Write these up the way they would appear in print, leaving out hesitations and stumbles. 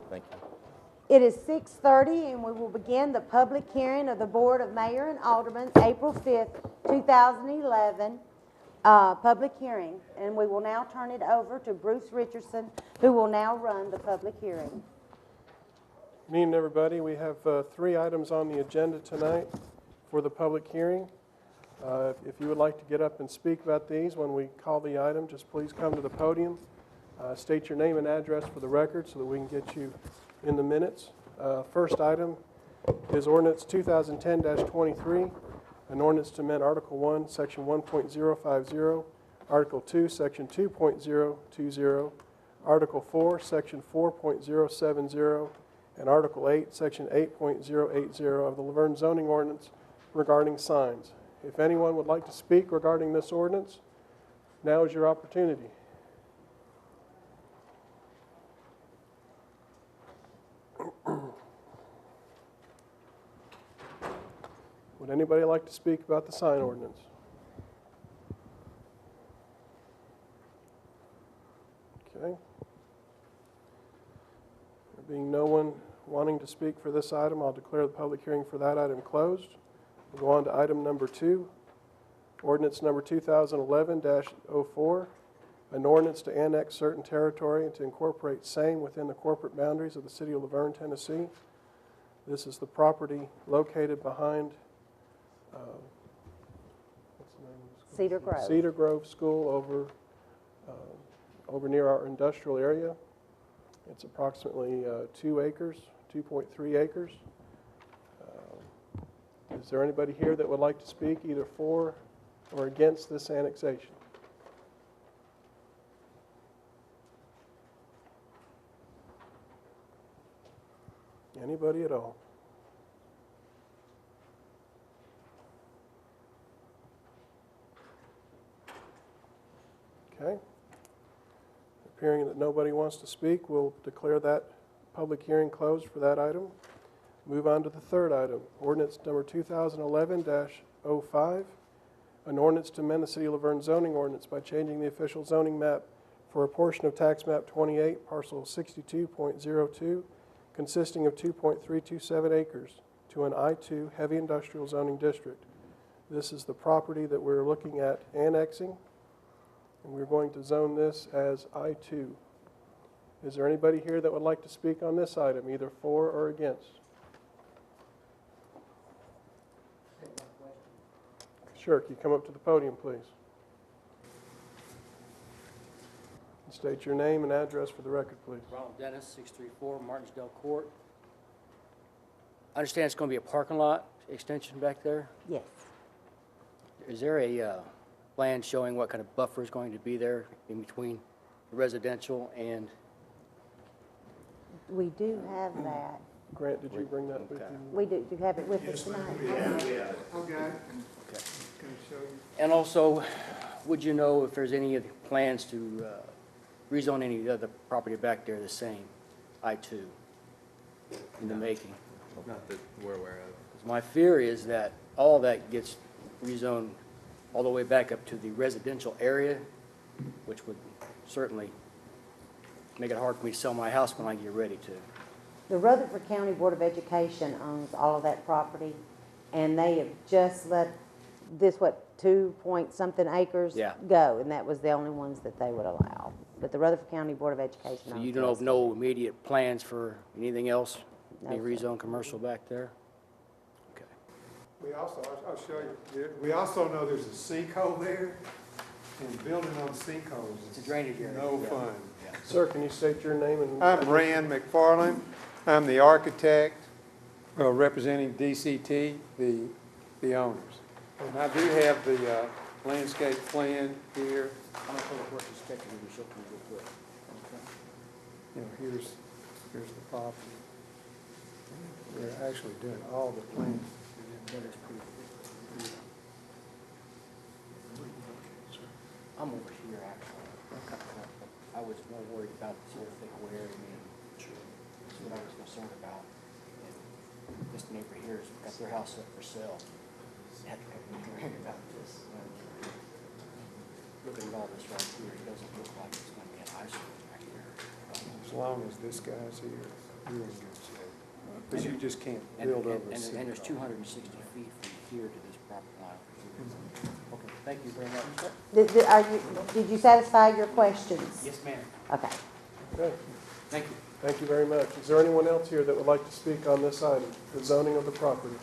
Thank you. It is 6:30 and we will begin the public hearing of the Board of Mayor and Aldermen, April 5th, 2011, public hearing. And we will now turn it over to Bruce Richardson, who will now run the public hearing. Good evening, everybody. We have 3 items on the agenda tonight for the public hearing. If you would like to get up and speak about these when we call the item, just please come to the podium. State your name and address for the record so that we can get you in the minutes. First item is ordinance 2010-23, an ordinance to amend Article 1, Section 1.050, Article 2, Section 2.020, Article 4, Section 4.070, and Article 8, Section 8.080 of the Laverne zoning ordinance regarding signs. If anyone would like to speak regarding this ordinance, now is your opportunity. Would anybody like to speak about the sign ordinance? Okay. There being no one wanting to speak for this item, I'll declare the public hearing for that item closed. We'll go on to item number 2, ordinance number 2011-04, an ordinance to annex certain territory and to incorporate same within the corporate boundaries of the city of Laverne, Tennessee. This is the property located behind what's the name of the school? Cedar Grove. Cedar Grove School over near our industrial area. It's approximately 2 acres, 2.3 acres. Is there anybody here that would like to speak either for or against this annexation? Anybody at all? Okay. Appearing that nobody wants to speak, we'll declare that public hearing closed for that item. Move on to the third item, ordinance number 2011-05, an ordinance to amend the City of Laverne zoning ordinance by changing the official zoning map for a portion of tax map 28, parcel 62.02, consisting of 2.327 acres to an I-2 heavy industrial zoning district. This is the property that we're looking at annexing, and we're going to zone this as I-2. Is there anybody here that would like to speak on this item, either for or against? Sure, can you come up to the podium, please? And state your name and address for the record, please. Ronald Dennis, 634 Martinsdale Court. I understand it's going to be a parking lot extension back there. Yes. Is there a plan showing what kind of buffer is going to be there in between the residential and? We do have that. Grant, did you bring that with you? We do have it with us tonight. Okay. And also, would you know if there's any plans to rezone any of the other property back there the same, I-2, in the making? Not that we're aware of. 'Cause my fear is that all that gets rezoned all the way back up to the residential area, which would certainly make it hard for me to sell my house when I get ready to. The Rutherford County Board of Education owns all of that property, and they have just let this, 2-point-something acres go, and that was the only ones that they would allow. But the Rutherford County Board of Education So owns you don't have this. no immediate plans for anything else? No, Any sir. rezone commercial back there? Okay. We also, I'll show you, we also know there's a sinkhole there, and building on sinkholes It's a is drainage area. no Yeah. fun. Sir, can you state your name and I'm Rand McFarland. I'm the architect representing DCT, the owners. And I do have the landscape plan here. I'm going to pull up what this picture will show you real quick. You know, here's the property. We're actually doing all the plans. That is pretty. I'm over here actually. I was more worried about this whole thing where I mean, that's what I was concerned about. And this neighbor here has got their house up for sale. I had to come in here about this. Looking at all this right here, it doesn't look like it's going to be an eyesore back here. As long as this guy's here. You're in good shape. Because you just can't And, build and, over a and city. and there's 260 feet from here to this property line. Okay, thank you very much. Did you satisfy your questions? Yes, ma'am. Okay. Okay, Thank you. thank you very much. Is there anyone else here that would like to speak on this item, the zoning of the property?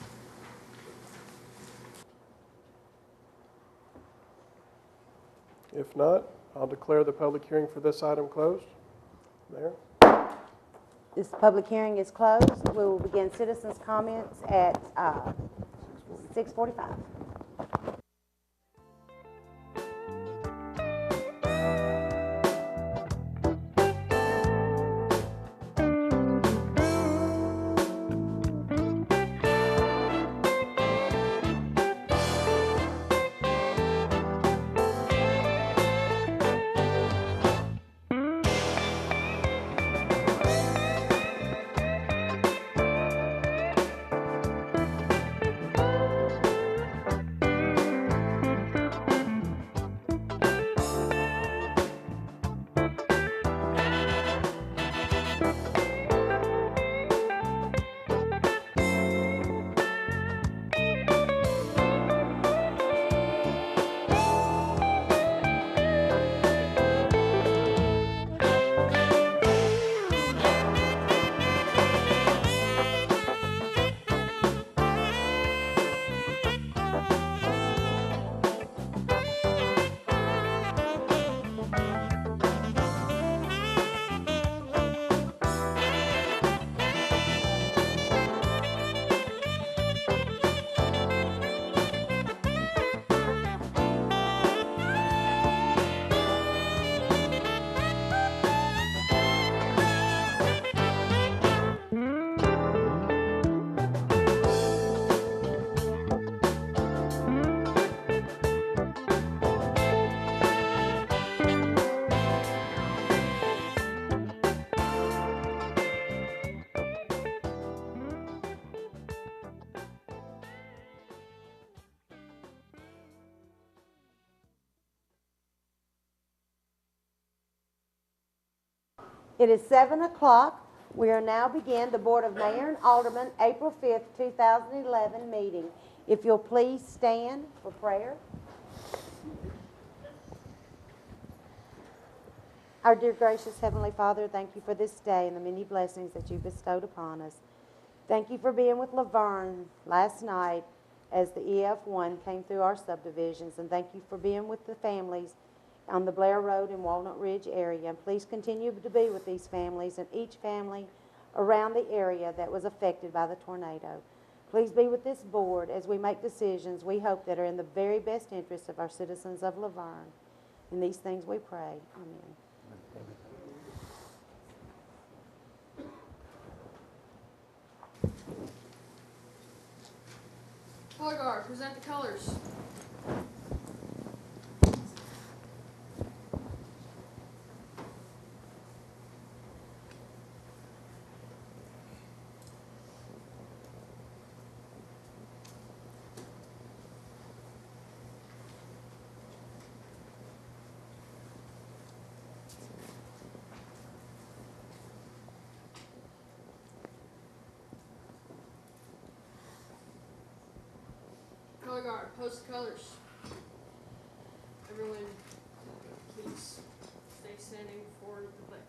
If not, I'll declare the public hearing for this item closed. Mayor? This public hearing is closed. We will begin citizens' comments at 6:45. It is 7 o'clock. We are now begin the Board of Mayor and Aldermen, April 5th, 2011 meeting. If you'll please stand for prayer. Our dear gracious Heavenly Father, thank you for this day and the many blessings that you bestowed upon us. Thank you for being with Laverne last night as the EF1 came through our subdivisions, and thank you for being with the families on the Blair Road and Walnut Ridge area. And please continue to be with these families and each family around the area that was affected by the tornado. Please be with this board as we make decisions we hope that are in the very best interest of our citizens of Laverne. In these things we pray. Amen. Color guard, present the colors. Color guard, post the colors. Everyone, please stay standing for the pledge.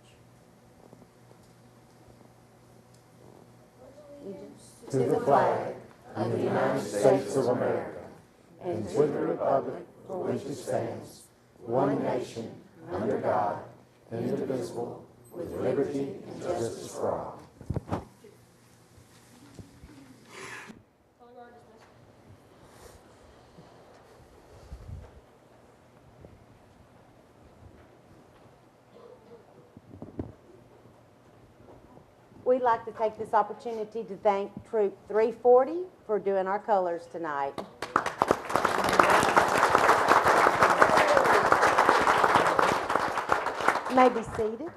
To the flag of the United States of America, and to the republic for which it stands, one nation, under God, indivisible, with liberty and justice for all. Color guard dismissed. We'd like to take this opportunity to thank Troop 340 for doing our colors tonight. May be seated.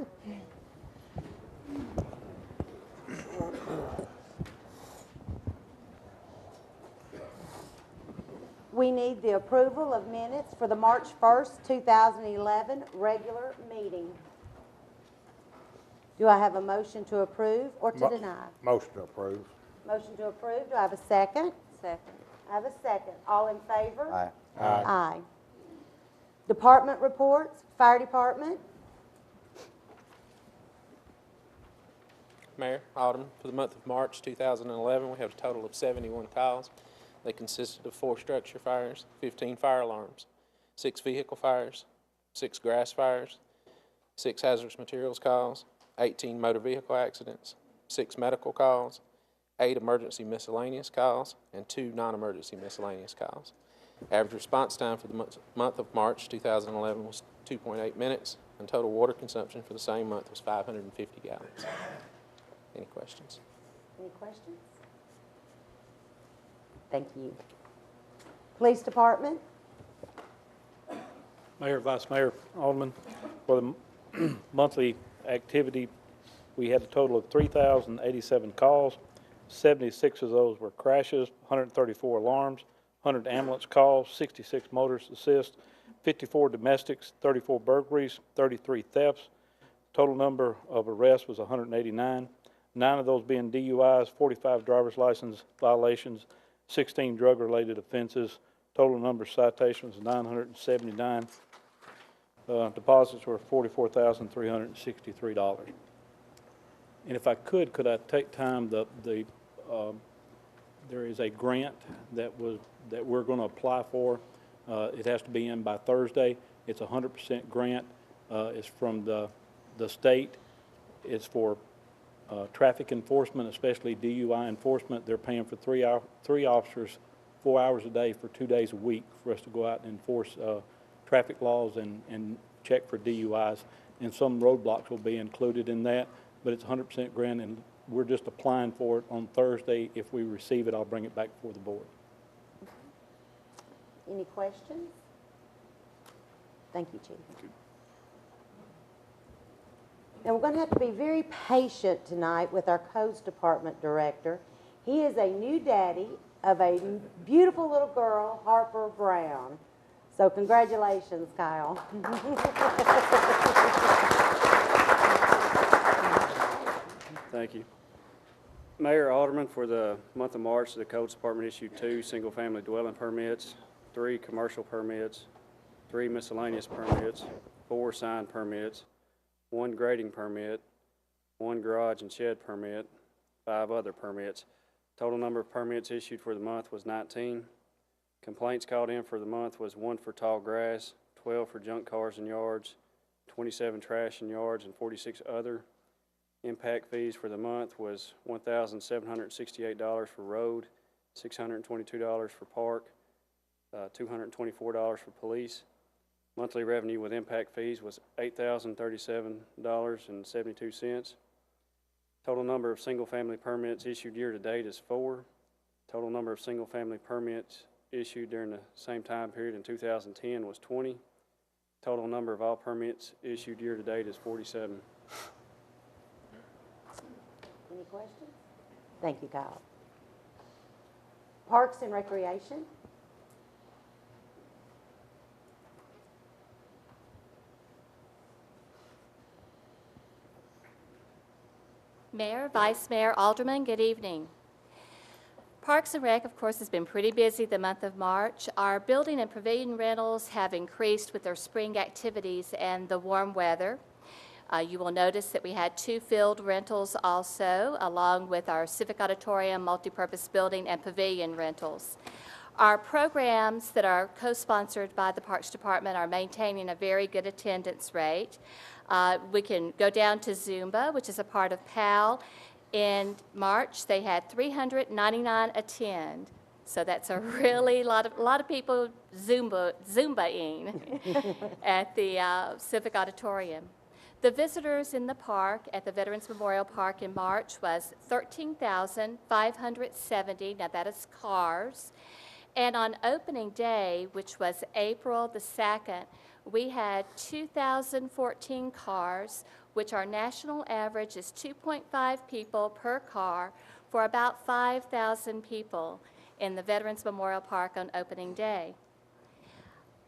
We need the approval of minutes for the March 1st, 2011 regular meeting. Do I have a motion to approve or to Mo- deny? Motion to approve. Motion to approve, do I have a second? Second. I have a second. All in favor? Aye. Aye. Department reports, Fire Department. Mayor, Alderman, for the month of March 2011, we have a total of 71 calls. They consisted of 4 structure fires, 15 fire alarms, 6 vehicle fires, 6 grass fires, 6 hazardous materials calls, 18 motor vehicle accidents, 6 medical calls, 8 emergency miscellaneous calls, and 2 non-emergency miscellaneous calls. Average response time for the month of March 2011 was 2.8 minutes, and total water consumption for the same month was 550 gallons. Any questions? Any questions? Thank you. Police Department. Mayor, Vice Mayor, Alderman, for the monthly activity, we had a total of 3,087 calls. 76 of those were crashes, 134 alarms, 100 ambulance calls, 66 motorist assists, 54 domestics, 34 burglaries, 33 thefts. Total number of arrests was 189, 9 of those being DUIs, 45 driver's license violations, 16 drug-related offenses. Total number of citations was 979. Deposits were $44,363. And if I could I take time, there is a grant that we're going to apply for. It has to be in by Thursday. It's a 100% grant. It's from the state. It's for traffic enforcement, especially DUI enforcement. They're paying for 3 officers 4 hours a day for 2 days a week for us to go out and enforce traffic laws and check for DUIs. And some roadblocks will be included in that, but it's 100% grant, and we're just applying for it on Thursday. If we receive it, I'll bring it back before the board. Any questions? Thank you, Chief. Thank you. Now, we're going to have to be very patient tonight with our Codes Department Director. He is a new daddy of a beautiful little girl, Harper Brown. So congratulations, Kyle. Thank you. Mayor, Alderman, for the month of March, the Codes Department issued 2 single-family dwelling permits, 3 commercial permits, 3 miscellaneous permits, 4 sign permits, 1 grading permit, 1 garage and shed permit, 5 other permits. Total number of permits issued for the month was 19. Complaints called in for the month was 1 for tall grass, 12 for junk cars and yards, 27 trash and yards, and 46 other. Impact fees for the month was $1,768 for road, $622 for park, $224 for police. Monthly revenue with impact fees was $8,037.72. Total number of single-family permits issued year-to-date is 4. Total number of single-family permits issued during the same time period in 2010 was 20. Total number of all permits issued year-to-date is 47. Any questions? Thank you, Kyle. Parks and Recreation. Mayor, Vice Mayor, Alderman, good evening. Parks and Rec, of course, has been pretty busy the month of March. Our building and pavilion rentals have increased with their spring activities and the warm weather. You will notice that we had 2 field rentals also, along with our Civic Auditorium, multipurpose building, and pavilion rentals. Our programs that are co-sponsored by the Parks Department are maintaining a very good attendance rate. We can go down to Zumba, which is a part of PAL. In March, they had 399 attend. So that's a really lot of people Zumbaing at the Civic Auditorium. The visitors in the park at the Veterans Memorial Park in March was 13,570. Now that is cars. And on opening day, which was April the 2nd, we had 2,014 cars, which our national average is 2.5 people per car for about 5,000 people in the Veterans Memorial Park on opening day.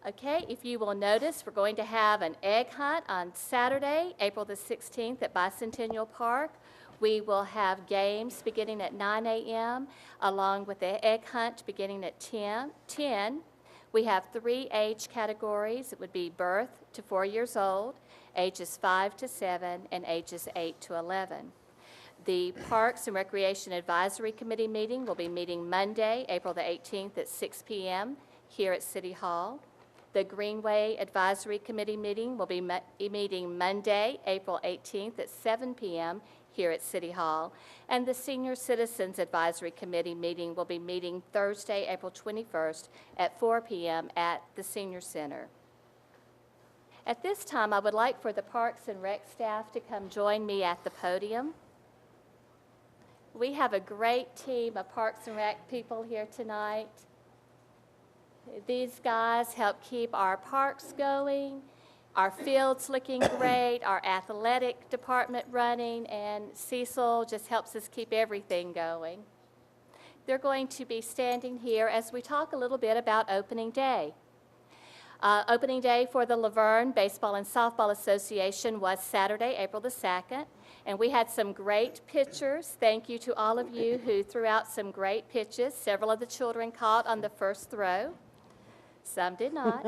Okay, if you will notice, we're going to have an egg hunt on Saturday, April the 16th at Bicentennial Park. We will have games beginning at 9 a.m. along with the egg hunt beginning at 10. We have 3 age categories. It would be birth to 4 years old, ages 5 to 7, and ages 8 to 11. The Parks and Recreation Advisory Committee meeting will be meeting Monday, April the 18th at 6 p.m. here at City Hall. The Greenway Advisory Committee meeting will be meeting Monday, April 18th at 7 p.m. here at City Hall. And the Senior Citizens Advisory Committee meeting will be meeting Thursday, April 21st at 4 p.m. at the Senior Center. At this time, I would like for the Parks and Rec staff to come join me at the podium. We have a great team of Parks and Rec people here tonight. These guys help keep our parks going, our fields looking great, our athletic department running, and Cecil just helps us keep everything going. They're going to be standing here as we talk a little bit about opening day. Opening day for the Laverne Baseball and Softball Association was Saturday, April the 2nd, and we had some great pictures. Thank you to all of you who threw out some great pitches. Several of the children caught on the first throw. Some did not.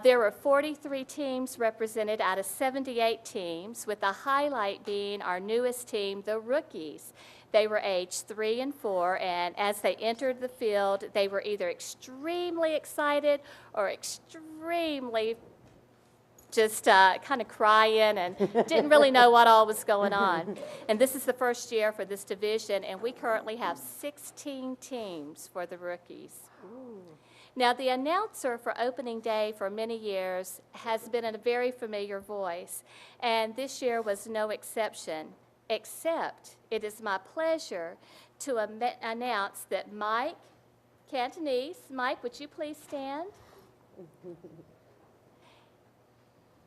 There were 43 teams represented out of 78 teams, with the highlight being our newest team, the rookies. They were aged 3 and 4, and as they entered the field, they were either extremely excited or extremely just kind of crying and didn't really know what all was going on. And this is the first year for this division, and we currently have 16 teams for the rookies. Ooh. Now, the announcer for opening day for many years has been a very familiar voice, and this year was no exception, except it is my pleasure to announce that Mike Cantonese, Mike, would you please stand?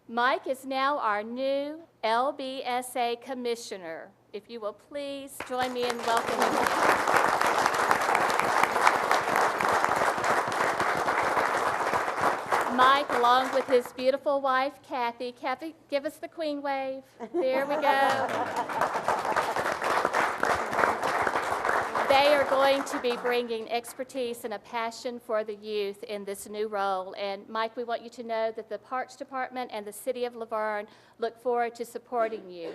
Mike is now our new LBSA commissioner. If you will please join me in welcoming him. Mike, along with his beautiful wife, Kathy. Kathy, give us the queen wave. There we go. They are going to be bringing expertise and a passion for the youth in this new role. And Mike, we want you to know that the Parks Department and the City of Laverne look forward to supporting you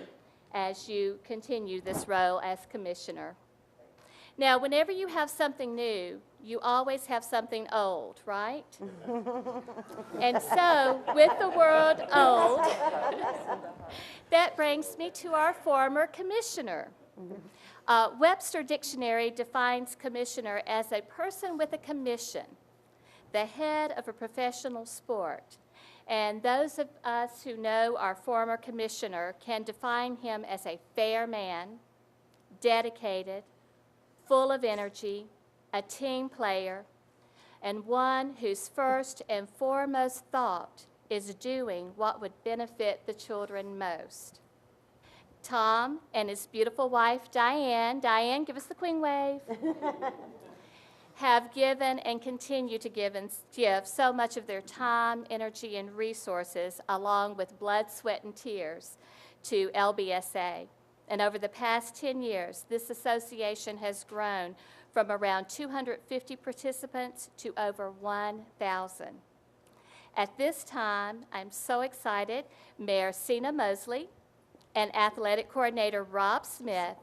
as you continue this role as commissioner. Now, whenever you have something new, you always have something old, right? And so, with the word old, that brings me to our former commissioner. Webster Dictionary defines commissioner as a person with a commission, the head of a professional sport. And those of us who know our former commissioner can define him as a fair man, dedicated, full of energy, a team player, and one whose first and foremost thought is doing what would benefit the children most. Tom and his beautiful wife, Diane, give us the queen wave, have given and continue to give so much of their time, energy, and resources, along with blood, sweat, and tears, to LBSA. And over the past 10 years, this association has grown from around 250 participants to over 1,000. At this time, I'm so excited, Mayor Senna Mosley and Athletic Coordinator Rob Smith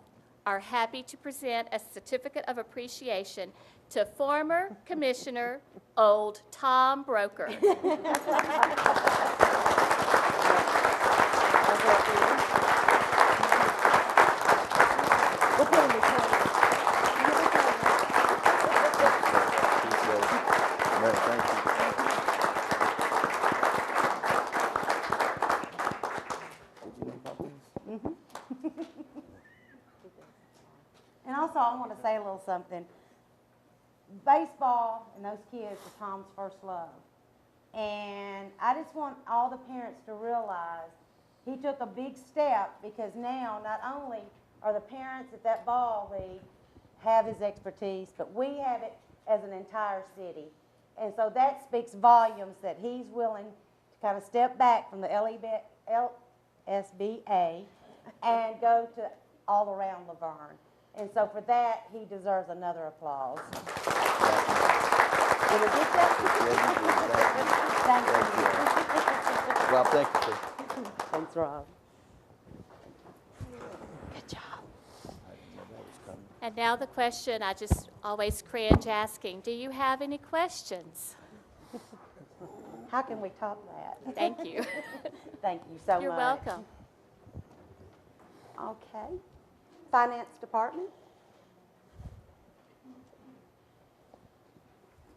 are happy to present a certificate of appreciation to former Commissioner Old Tom Broker. And also, I want to say a little something. Baseball and those kids are Tom's first love. And I just want all the parents to realize he took a big step, because now not only are the parents at that ball league have his expertise, but we have it as an entire city. And so that speaks volumes that he's willing to kind of step back from the LSBA and go to all around Laverne. And so for that, he deserves another applause. Did we get that? Thank you. Well, thank you. Thanks, Rob. Good job. And now the question I just always cringe asking, do you have any questions? How can we top that? Thank you. Thank you so much. You're welcome. Okay. Finance Department?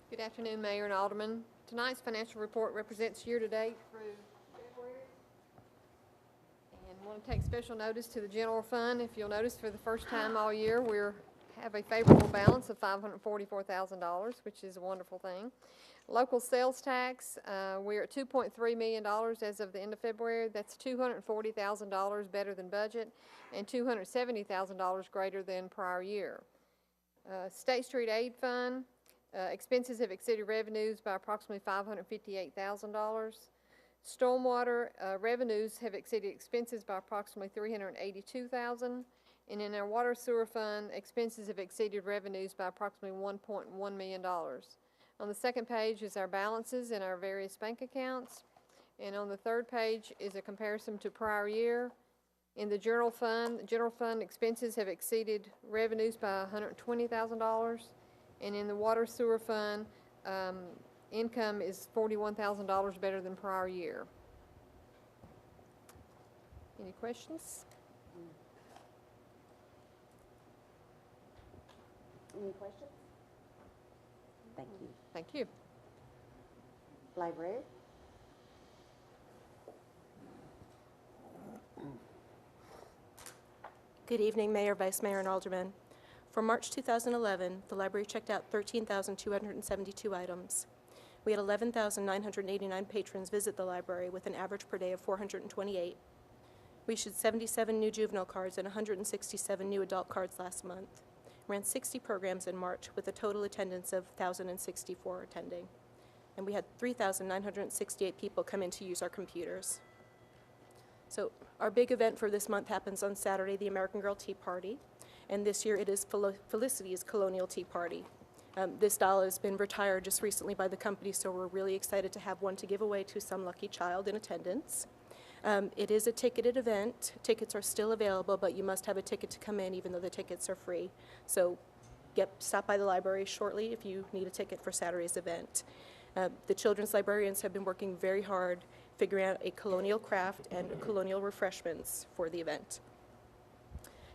Good afternoon, Mayor and Aldermen. Tonight's financial report represents year-to-date through February. And I want to take special notice to the general fund. If you'll notice, for the first time all year, we have a favorable balance of $544,000, which is a wonderful thing. Local sales tax, we're at $2.3 million as of the end of February. That's $240,000 better than budget and $270,000 greater than prior year. State Street Aid Fund, expenses have exceeded revenues by approximately $558,000. Stormwater revenues have exceeded expenses by approximately $382,000. And in our water sewer fund, expenses have exceeded revenues by approximately $1.1 million. On the second page is our balances in our various bank accounts. And on the third page is a comparison to prior year. In the general fund expenses have exceeded revenues by $120,000. And in the water sewer fund, income is $41,000 better than prior year. Any questions? Any questions? Thank you. Thank you. Library? Good evening, Mayor, Vice Mayor, and Aldermen. For March 2011, the library checked out 13,272 items. We had 11,989 patrons visit the library with an average per day of 428. We issued 77 new juvenile cards and 167 new adult cards last month. Ran 60 programs in March with a total attendance of 1,064 attending. And we had 3,968 people come in to use our computers. So our big event for this month happens on Saturday, the American Girl Tea Party. And this year it is Felicity's Colonial Tea Party. This doll has been retired just recently by the company, so we're really excited to have one to give away to some lucky child in attendance. It is a ticketed event. Tickets are still available, but you must have a ticket to come in, even though the tickets are free. So stop by the library shortly if you need a ticket for Saturday's event. The children's librarians have been working very hard figuring out a colonial craft and colonial refreshments for the event.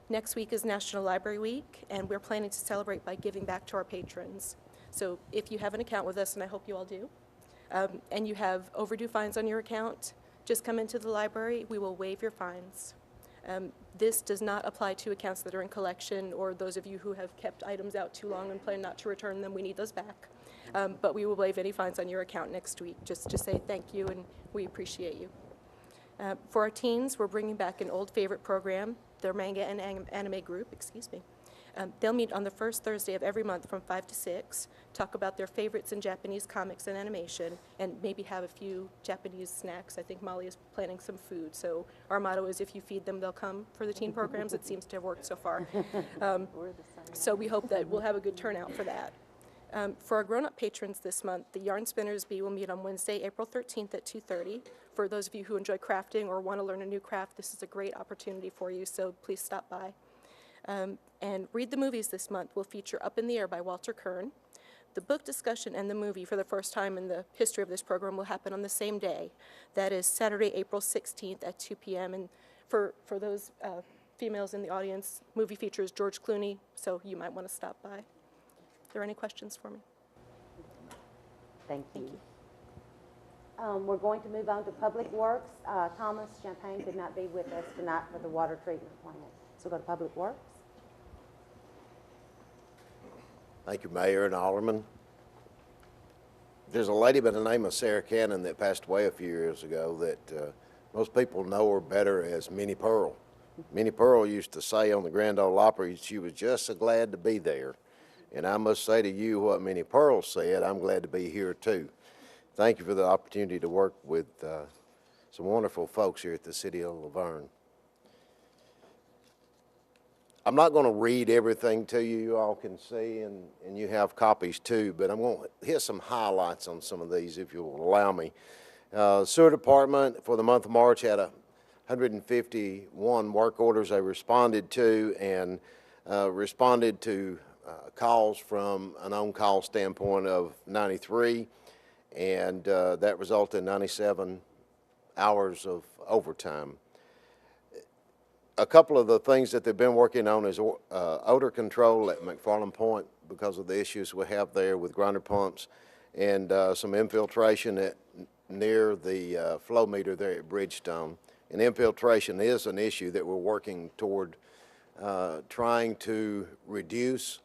Next week is National Library Week, and we're planning to celebrate by giving back to our patrons. So if you have an account with us, and I hope you all do, and you have overdue fines on your account, just come into the library. We will waive your fines. This does not apply to accounts that are in collection or those of you who have kept items out too long and plan not to return them. We need those back. But we will waive any fines on your account next week, just to say thank you and we appreciate you. For our teens, we're bringing back an old favorite program, their manga and anime group, They'll meet on the first Thursday of every month from 5 to 6, talk about their favorites in Japanese comics and animation, and maybe have a few Japanese snacks. I think Molly is planning some food, so our motto is if you feed them, they'll come for the teen programs. It seems to have worked so far. So we hope that we'll have a good turnout for that. For our grown-up patrons this month, the Yarn Spinners Bee will meet on Wednesday, April 13th at 2:30. For those of you who enjoy crafting or want to learn a new craft, this is a great opportunity for you, so please stop by. And Read the Movies this month will feature Up in the Air by Walter Kern. The book discussion and the movie for the first time in the history of this program will happen on the same day. That is Saturday, April 16th at 2 p.m. And for those females in the audience, movie features George Clooney, so you might want to stop by. Are there any questions for me? Thank you. We're going to move on to Public Works. Thomas Champagne could not be with us tonight for the water treatment plant. So go to Public Works. Thank you, Mayor and Alderman. There's a lady by the name of Sarah Cannon that passed away a few years ago that most people know her better as Minnie Pearl. Minnie Pearl used to say on the Grand Ole Opry she was just so glad to be there. And I must say to you what Minnie Pearl said, I'm glad to be here too. Thank you for the opportunity to work with some wonderful folks here at the City of Laverne. I'm not going to read everything to you, you all can see, and you have copies too, but I'm going to hit some highlights on some of these if you'll allow me. Sewer Department for the month of March had 151 work orders they responded to, and responded to calls from an on-call standpoint of 93, and that resulted in 97 hours of overtime. A couple of the things that they've been working on is odor control at McFarland Point because of the issues we have there with grinder pumps, and some infiltration near the flow meter there at Bridgestone. And infiltration is an issue that we're working toward trying to reduce,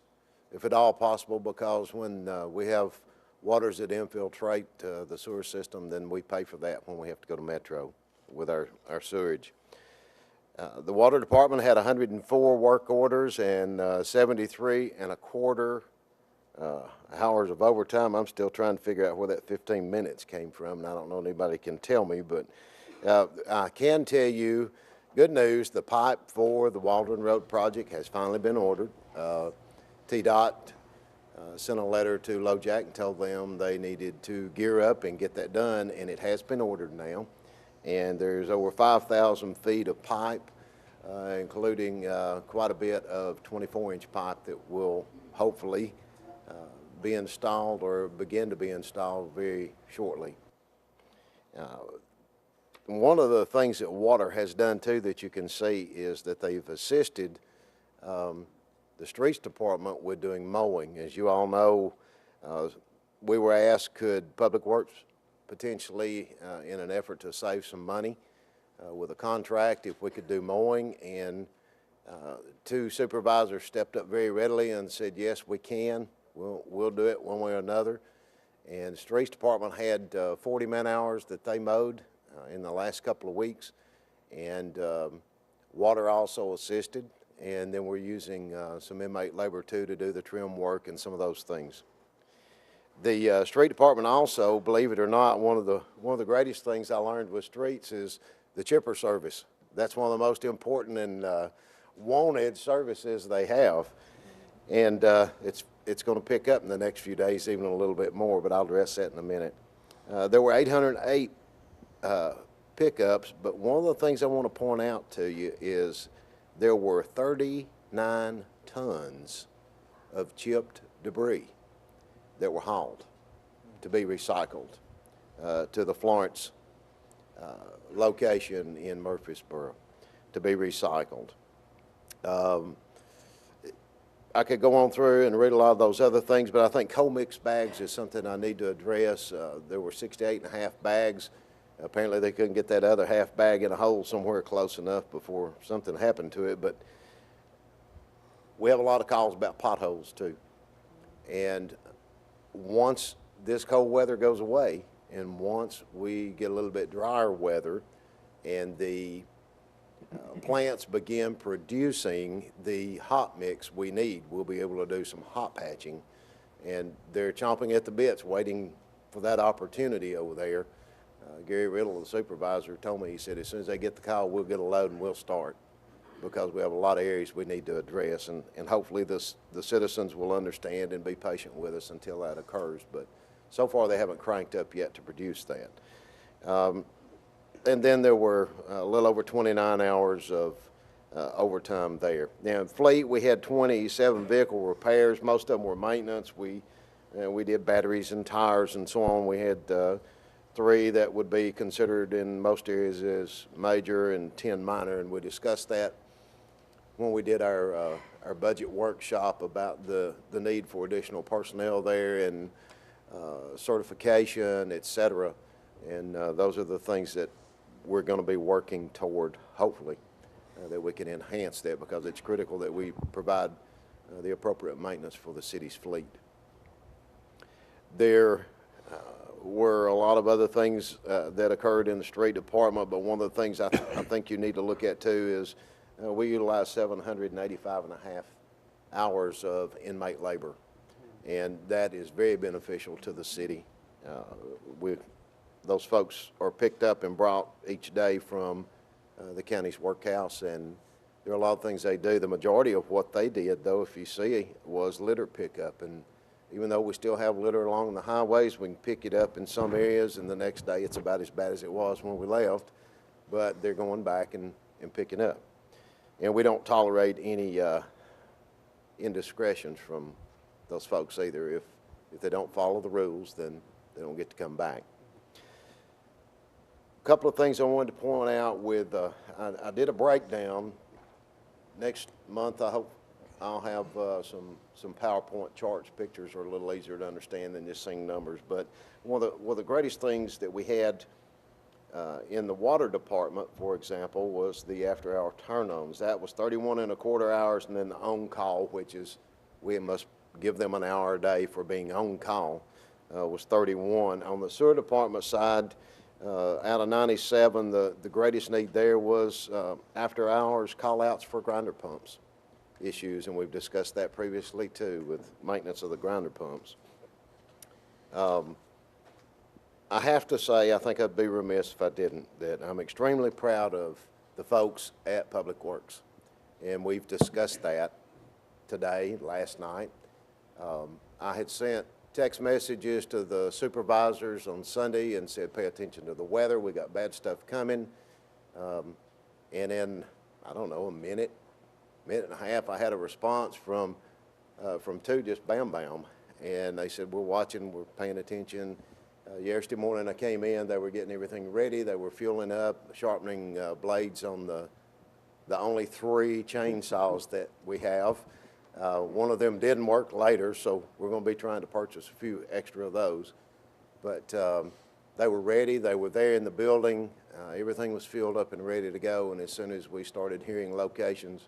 if at all possible, because when we have waters that infiltrate the sewer system, then we pay for that when we have to go to Metro with our sewage. The Water Department had 104 work orders and 73 and a quarter hours of overtime. I'm still trying to figure out where that 15 minutes came from, and I don't know if anybody can tell me, but I can tell you, good news, the pipe for the Waldron Road project has finally been ordered. TDOT sent a letter to LoJack and told them they needed to gear up and get that done, and it has been ordered now. And there's over 5,000 feet of pipe, including quite a bit of 24-inch pipe that will hopefully be installed or begin to be installed very shortly. One of the things that water has done too that you can see is that they've assisted the streets department with doing mowing. As you all know, we were asked, could Public Works potentially, in an effort to save some money with a contract, if we could do mowing, and two supervisors stepped up very readily and said, yes, we can. We'll do it one way or another. And the streets department had 40 man-hours that they mowed in the last couple of weeks, and water also assisted, and then we're using some inmate labor too to do the trim work and some of those things. The street department also, believe it or not, one of the greatest things I learned with streets is the chipper service. That's one of the most important and wanted services they have, and it's going to pick up in the next few days even a little bit more, but I'll address that in a minute. There were 808 pickups, but one of the things I want to point out to you is there were 39 tons of chipped debris that were hauled to be recycled to the Florence location in Murfreesboro to be recycled. I could go on through and read a lot of those other things, but I think cold mix bags is something I need to address. There were 68.5 bags. Apparently they couldn't get that other half bag in a hole somewhere close enough before something happened to it, but we have a lot of calls about potholes too. And once this cold weather goes away, and once we get a little bit drier weather and the plants begin producing the hot mix we need, we'll be able to do some hot patching. And they're chomping at the bits waiting for that opportunity over there. Gary Riddle, the supervisor, told me, he said, as soon as they get the call, we'll get a load and we'll start, because we have a lot of areas we need to address, and hopefully the citizens will understand and be patient with us until that occurs. But so far they haven't cranked up yet to produce that. And then there were a little over 29 hours of overtime there. Now in fleet, we had 27 vehicle repairs. Most of them were maintenance. We did batteries and tires and so on. We had 3 that would be considered in most areas as major and 10 minor, and we discussed that when we did our budget workshop about the need for additional personnel there and certification, et cetera. And those are the things that we're going to be working toward, hopefully, that we can enhance that, because it's critical that we provide the appropriate maintenance for the city's fleet. There were a lot of other things that occurred in the street department, but one of the things I think you need to look at too is we utilized 785.5 hours of inmate labor and that is very beneficial to the city. Those folks are picked up and brought each day from the county's workhouse, and there are a lot of things they do. The majority of what they did, though, if you see, was litter pickup. And even though we still have litter along the highways, we can pick it up in some areas, and the next day it's about as bad as it was when we left. But they're going back and picking up. And we don't tolerate any indiscretions from those folks either. If they don't follow the rules, then they don't get to come back. A couple of things I wanted to point out with, I did a breakdown. Next month, I hope I'll have some PowerPoint charts. Pictures are a little easier to understand than just seeing numbers. But one of the greatest things that we had in the water department, for example, was the after-hour turn-ons. That was 31.25 hours, and then the on-call, which is we must give them an hour a day for being on-call, was 31. On the sewer department side, out of 97, the greatest need there was after-hours call-outs for grinder pumps issues, and we've discussed that previously too with maintenance of the grinder pumps. I have to say, I think I'd be remiss if I didn't, that I'm extremely proud of the folks at Public Works, and we've discussed that today, last night. I had sent text messages to the supervisors on Sunday and said, pay attention to the weather. We got bad stuff coming. And in, I don't know, a minute and a half, I had a response from two, just bam, bam. And they said, we're watching, we're paying attention. Yesterday morning I came in, they were getting everything ready. They were fueling up, sharpening blades on the only 3 chainsaws that we have. One of them didn't work later, so we're going to be trying to purchase a few extra of those. But they were ready. They were there in the building. Everything was filled up and ready to go. And as soon as we started hearing locations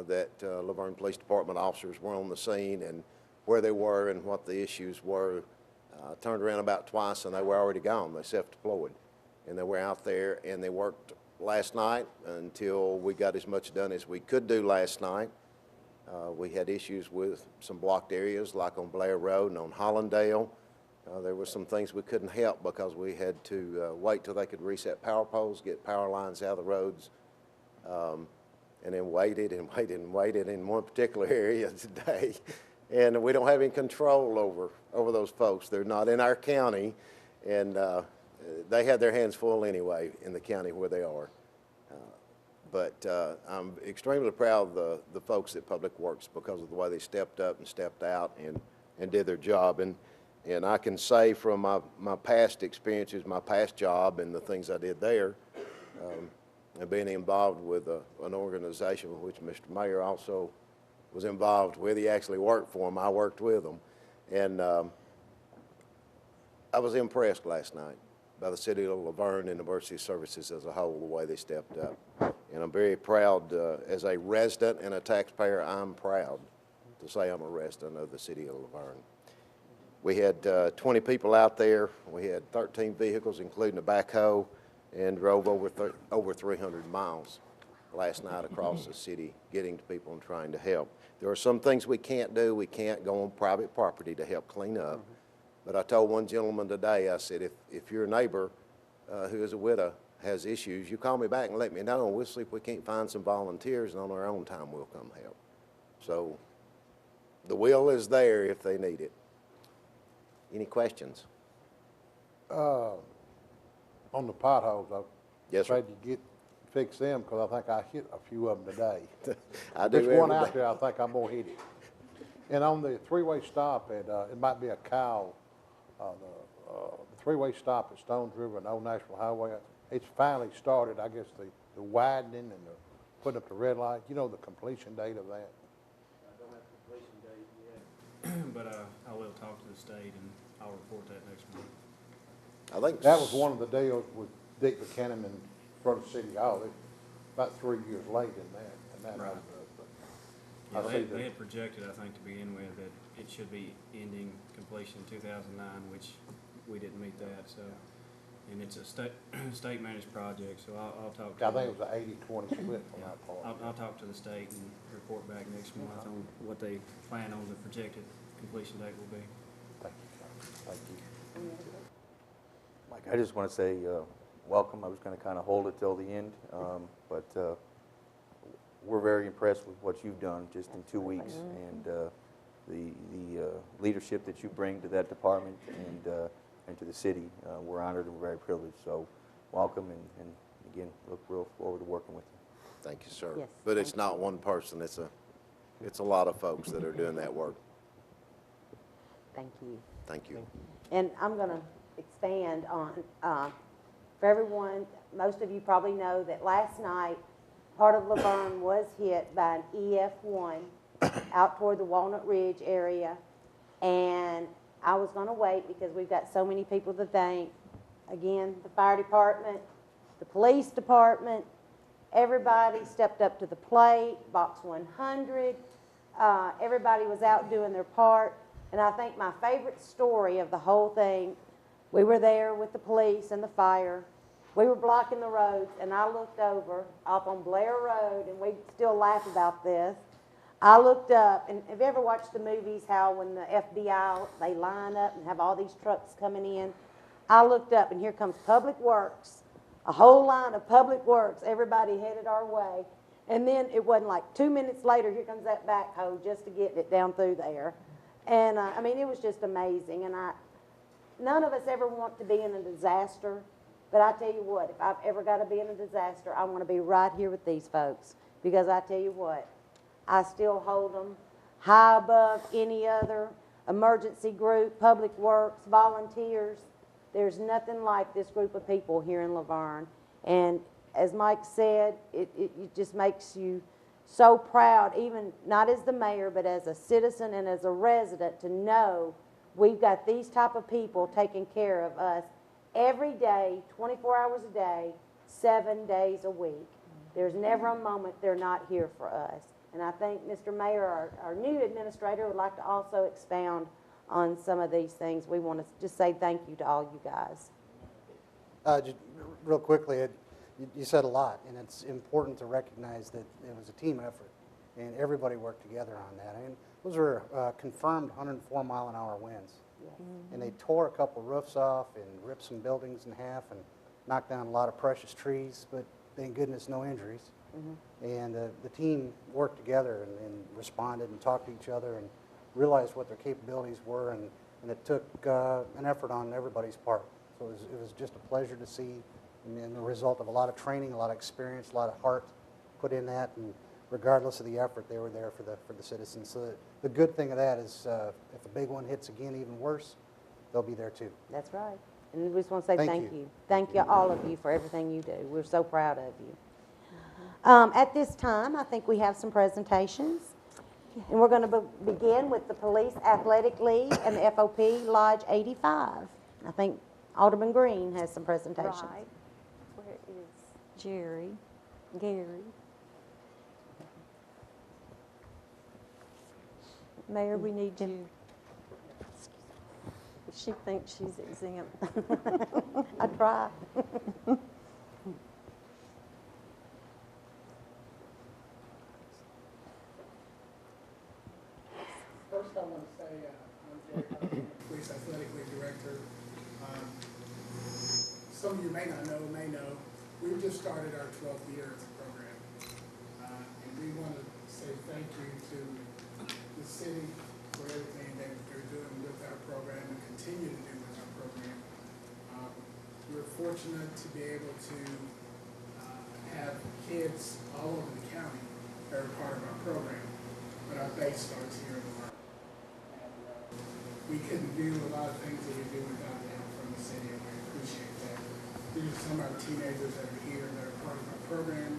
that Laverne Police Department officers were on the scene and where they were and what the issues were, turned around about twice and they were already gone. They self-deployed. And they were out there and they worked last night until we got as much done as we could do last night. We had issues with some blocked areas like on Blair Road and on Hollandale. There were some things we couldn't help because we had to wait till they could reset power poles, get power lines out of the roads, and then waited and waited and waited in one particular area today. And we don't have any control over those folks. They're not in our county, and they had their hands full anyway in the county where they are. But I'm extremely proud of the folks at Public Works because of the way they stepped up and stepped out and did their job. And I can say from my past experiences, my past job and the things I did there, and being involved with an organization which Mr. Mayor also was involved with. He actually worked for them. I worked with them. And I was impressed last night by the city of Laverne and Emergency Services as a whole, the way they stepped up. And I'm very proud, as a resident and a taxpayer, I'm proud to say I'm a resident of the city of Laverne. We had 20 people out there. We had 13 vehicles, including a backhoe, and drove over 300 miles last night across the city, getting to people and trying to help. There are some things we can't do. We can't go on private property to help clean up. But I told one gentleman today, I said, if your neighbor who is a widow has issues, you call me back and let me know, and we'll see if we can't find some volunteers, and on our own time we'll come help. So the will is there if they need it. Any questions? On the potholes, I Yes, sir. tried to fix them because I think I hit a few of them today. I do There's one every out day. there I think I'm gonna hit it. And on the 3-way stop at, it might be a cow, the 3-way stop at Stones River and Old National Highway, it's finally started, I guess, the widening and the putting up the red light. You know the completion date of that? I don't have the completion date yet, but I will talk to the state and I'll report that next month. I think That was one of the deals with Dick Buchanan in front of City Hall. It's about 3 years late in that, and that Right. I Yeah, see they that. had projected, I think, to begin with, that it should be ending completion in 2009, which we didn't meet that, so. And it's a state managed project, so I'll talk to. I think it was an 80-20 split on that part. I'll talk to the state and report back next month on what they plan on the projected completion date will be. Thank you. Thank you. Mike, I just want to say welcome. I was going to kind of hold it till the end, but we're very impressed with what you've done just in 2 weeks, and the leadership that you bring to that department and to the city. We're honored and we're very privileged. So welcome, and again, look real forward to working with you. Thank you, sir. Yes, But it's not one person, it's a lot of folks that are doing that work. Thank you. Thank you. And I'm going to expand on, for everyone, most of you probably know that last night, part of Laverne was hit by an EF1 out toward the Walnut Ridge area. And I was going to wait because we've got so many people to thank. Again, the fire department, the police department, everybody stepped up to the plate, Box 100. Everybody was out doing their part. And I think my favorite story of the whole thing, we were there with the police and the fire. We were blocking the roads, and I looked over up on Blair Road, and we still laugh about this. I looked up, and have you ever watched the movies how when the FBI, they line up and have all these trucks coming in? I looked up, and here comes Public Works, a whole line of Public Works, everybody headed our way. And then it wasn't like 2 minutes later, here comes that backhoe just to get it down through there. And I mean, it was just amazing. And none of us ever want to be in a disaster. But I tell you what, if I've ever got to be in a disaster, I want to be right here with these folks. Because I tell you what, I still hold them high above any other emergency group, public works, volunteers. There's nothing like this group of people here in Laverne. And as Mike said, it just makes you so proud, even not as the mayor, but as a citizen and as a resident, to know we've got these type of people taking care of us every day, 24 hours a day, 7 days a week. There's never a moment they're not here for us. And I think Mr. Mayor, our new administrator, would like to also expound on some of these things. We want to just say thank you to all you guys. Just real quickly, you said a lot, and it's important to recognize that it was a team effort, and everybody worked together on that. And those were confirmed 104-mile-an-hour winds. Yes. And they tore a couple roofs off and ripped some buildings in half and knocked down a lot of precious trees, but thank goodness no injuries. And the team worked together and responded and talked to each other and realized what their capabilities were, and it took an effort on everybody's part. So it was just a pleasure to see, and the result of a lot of training, a lot of experience, a lot of heart put in that, and regardless of the effort, they were there for the citizens. So the good thing of that is if a big one hits again even worse, they'll be there too. That's right. And we just want to say Thank you. Thank you, all of you, for everything you do. We're so proud of you. At this time, I think we have some presentations. And we're going to begin with the Police Athletic League and the FOP Lodge 85. I think Alderman Green has some presentations. Right. Where is Gary? Mayor, we need you. She thinks she's exempt. I try. First, I want to say I'm Jay Hudson, Police Athletic League Director. Some of you may not know, we've just started our 12th year as a program. And we want to say thank you to the city for everything that they're doing with our program and continue to do with our program. We're fortunate to be able to have kids all over the county that are part of our program, but our base starts here in Laverne. We couldn't do a lot of things that we do without the help from the city, and we appreciate that. These are some of our teenagers that are here that are part of our program.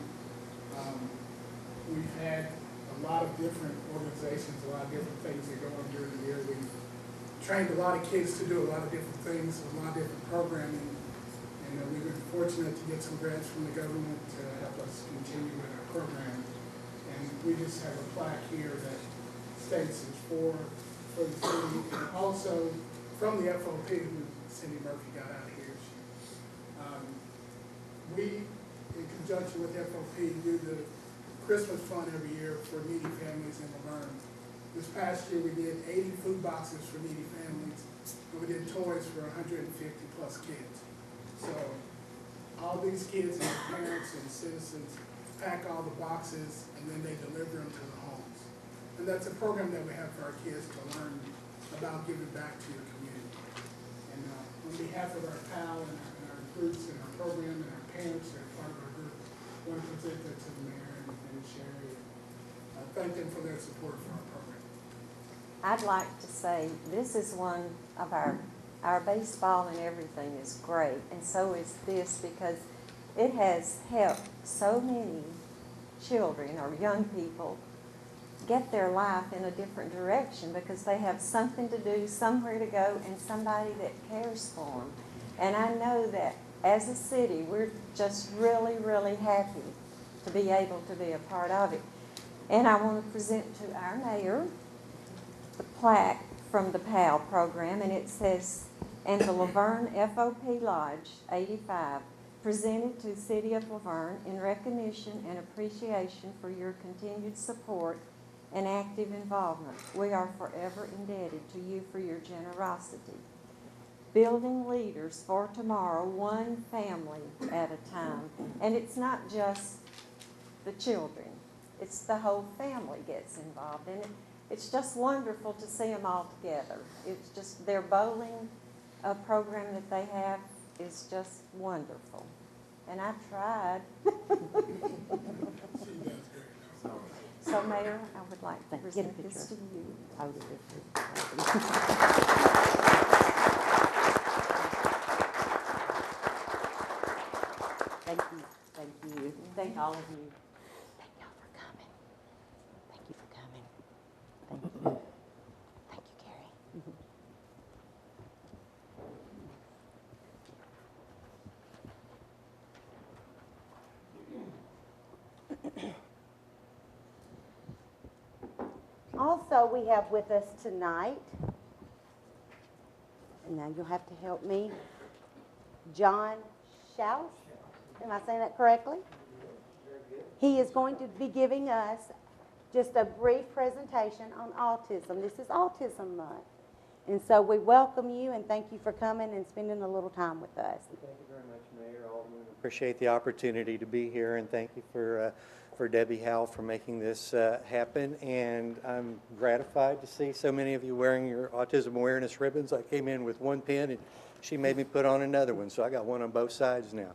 We've had a lot of different organizations, a lot of different things that go on during the year. We've trained a lot of kids to do a lot of different things, a lot of different programming, and we've been fortunate to get some grants from the government to help us continue with our program. And we just have a plaque here that states it's for the city, and also from the FOP, who Cindy Murphy got out of here. We, in conjunction with FOP, do the Christmas fund every year for needy families in Laverne. This past year, we did 80 food boxes for needy families, and we did toys for 150 plus kids. So all these kids and their parents and citizens pack all the boxes, and then they deliver them to the homes. And that's a program that we have for our kids to learn about giving back to your community. And on behalf of our PAL and our groups and our program and our parents that are part of our group, I want to present that to the mayor and Sherry and thank them for their support for our program. I'd like to say, this is one of our baseball and everything is great, and so is this, because it has helped so many children or young people get their life in a different direction because they have something to do, somewhere to go, and somebody that cares for them. And I know that as a city, we're just really, really happy to be able to be a part of it. And I want to present to our mayor the plaque from the PAL program, and it says, "And the Laverne FOP Lodge 85, presented to the City of Laverne in recognition and appreciation for your continued support and active involvement. We are forever indebted to you for your generosity. Building leaders for tomorrow, one family at a time." And it's not just the children, it's the whole family gets involved. And it's just wonderful to see them all together. It's just their bowling program that they have is just wonderful. And I tried. So, Mayor, I would like to present this to you. Thank you, thank you, thank all of you. Thank y'all for coming. Thank you for coming. Thank you. Thank you, Carrie. Also, we have with us tonight, and now you'll have to help me, John Schaus. Am I saying that correctly? He is going to be giving us just a brief presentation on autism. This is Autism Month. And so we welcome you and thank you for coming and spending a little time with us. Thank you very much, Mayor, Alderman. Appreciate the opportunity to be here, and thank you for Debbie Howell for making this happen. And I'm gratified to see so many of you wearing your autism awareness ribbons. I came in with one pin, and she made me put on another one, so I got one on both sides now.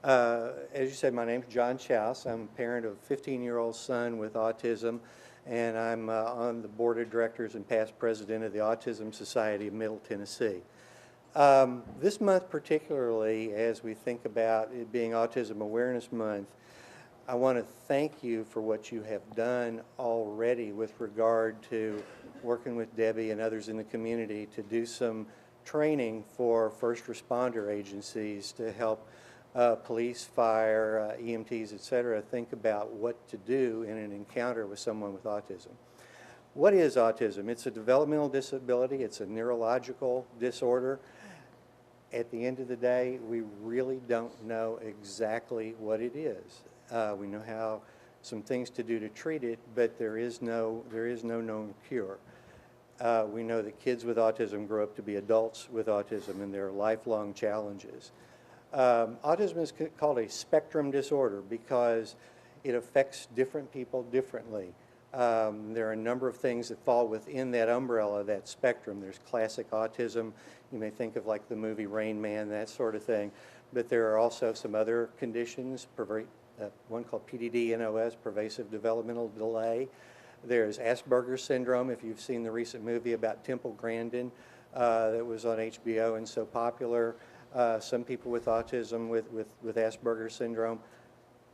As you said, my name's John Schaus. I'm a parent of a 15-year-old son with autism, and I'm on the board of directors and past president of the Autism Society of Middle Tennessee. This month particularly, as we think about it being Autism Awareness Month, I want to thank you for what you have done already with regard to working with Debbie and others in the community to do some training for first responder agencies to help police, fire, EMTs, et cetera, think about what to do in an encounter with someone with autism. What is autism? It's a developmental disability. It's a neurological disorder. At the end of the day, we really don't know exactly what it is. We know how some things to do to treat it, but there is no known cure. We know that kids with autism grow up to be adults with autism, and there are lifelong challenges. Autism is called a spectrum disorder because it affects different people differently. There are a number of things that fall within that umbrella, that spectrum. There's classic autism. You may think of like the movie Rain Man, that sort of thing. But there are also some other conditions, one called PDD-NOS, pervasive developmental delay. There's Asperger's syndrome, if you've seen the recent movie about Temple Grandin that was on HBO and so popular. Some people with autism with Asperger's syndrome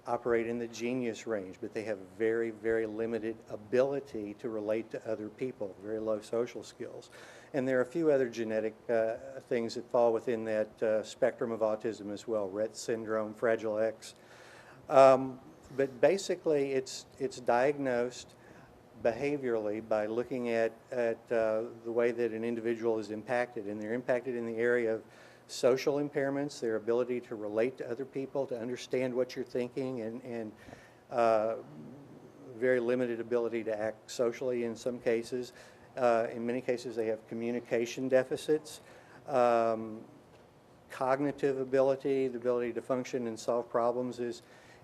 operate in the genius range, but they have very, very limited ability to relate to other people, very low social skills. And there are a few other genetic things that fall within that spectrum of autism as well, Rett syndrome, Fragile X. But basically, it's diagnosed behaviorally by looking at the way that an individual is impacted, and they're impacted in the area of social impairments, their ability to relate to other people, to understand what you're thinking, and very limited ability to act socially in some cases. In many cases, they have communication deficits, cognitive ability, the ability to function and solve problems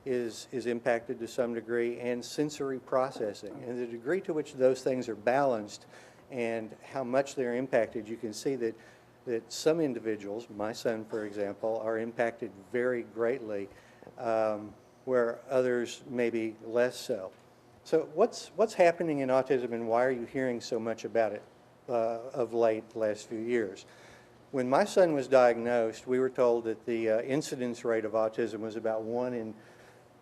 is impacted to some degree, and sensory processing. And the degree to which those things are balanced and how much they're impacted, you can see that some individuals, my son for example, are impacted very greatly, where others maybe less so. So what's happening in autism, and why are you hearing so much about it of late, the last few years? When my son was diagnosed, we were told that the incidence rate of autism was about 1 in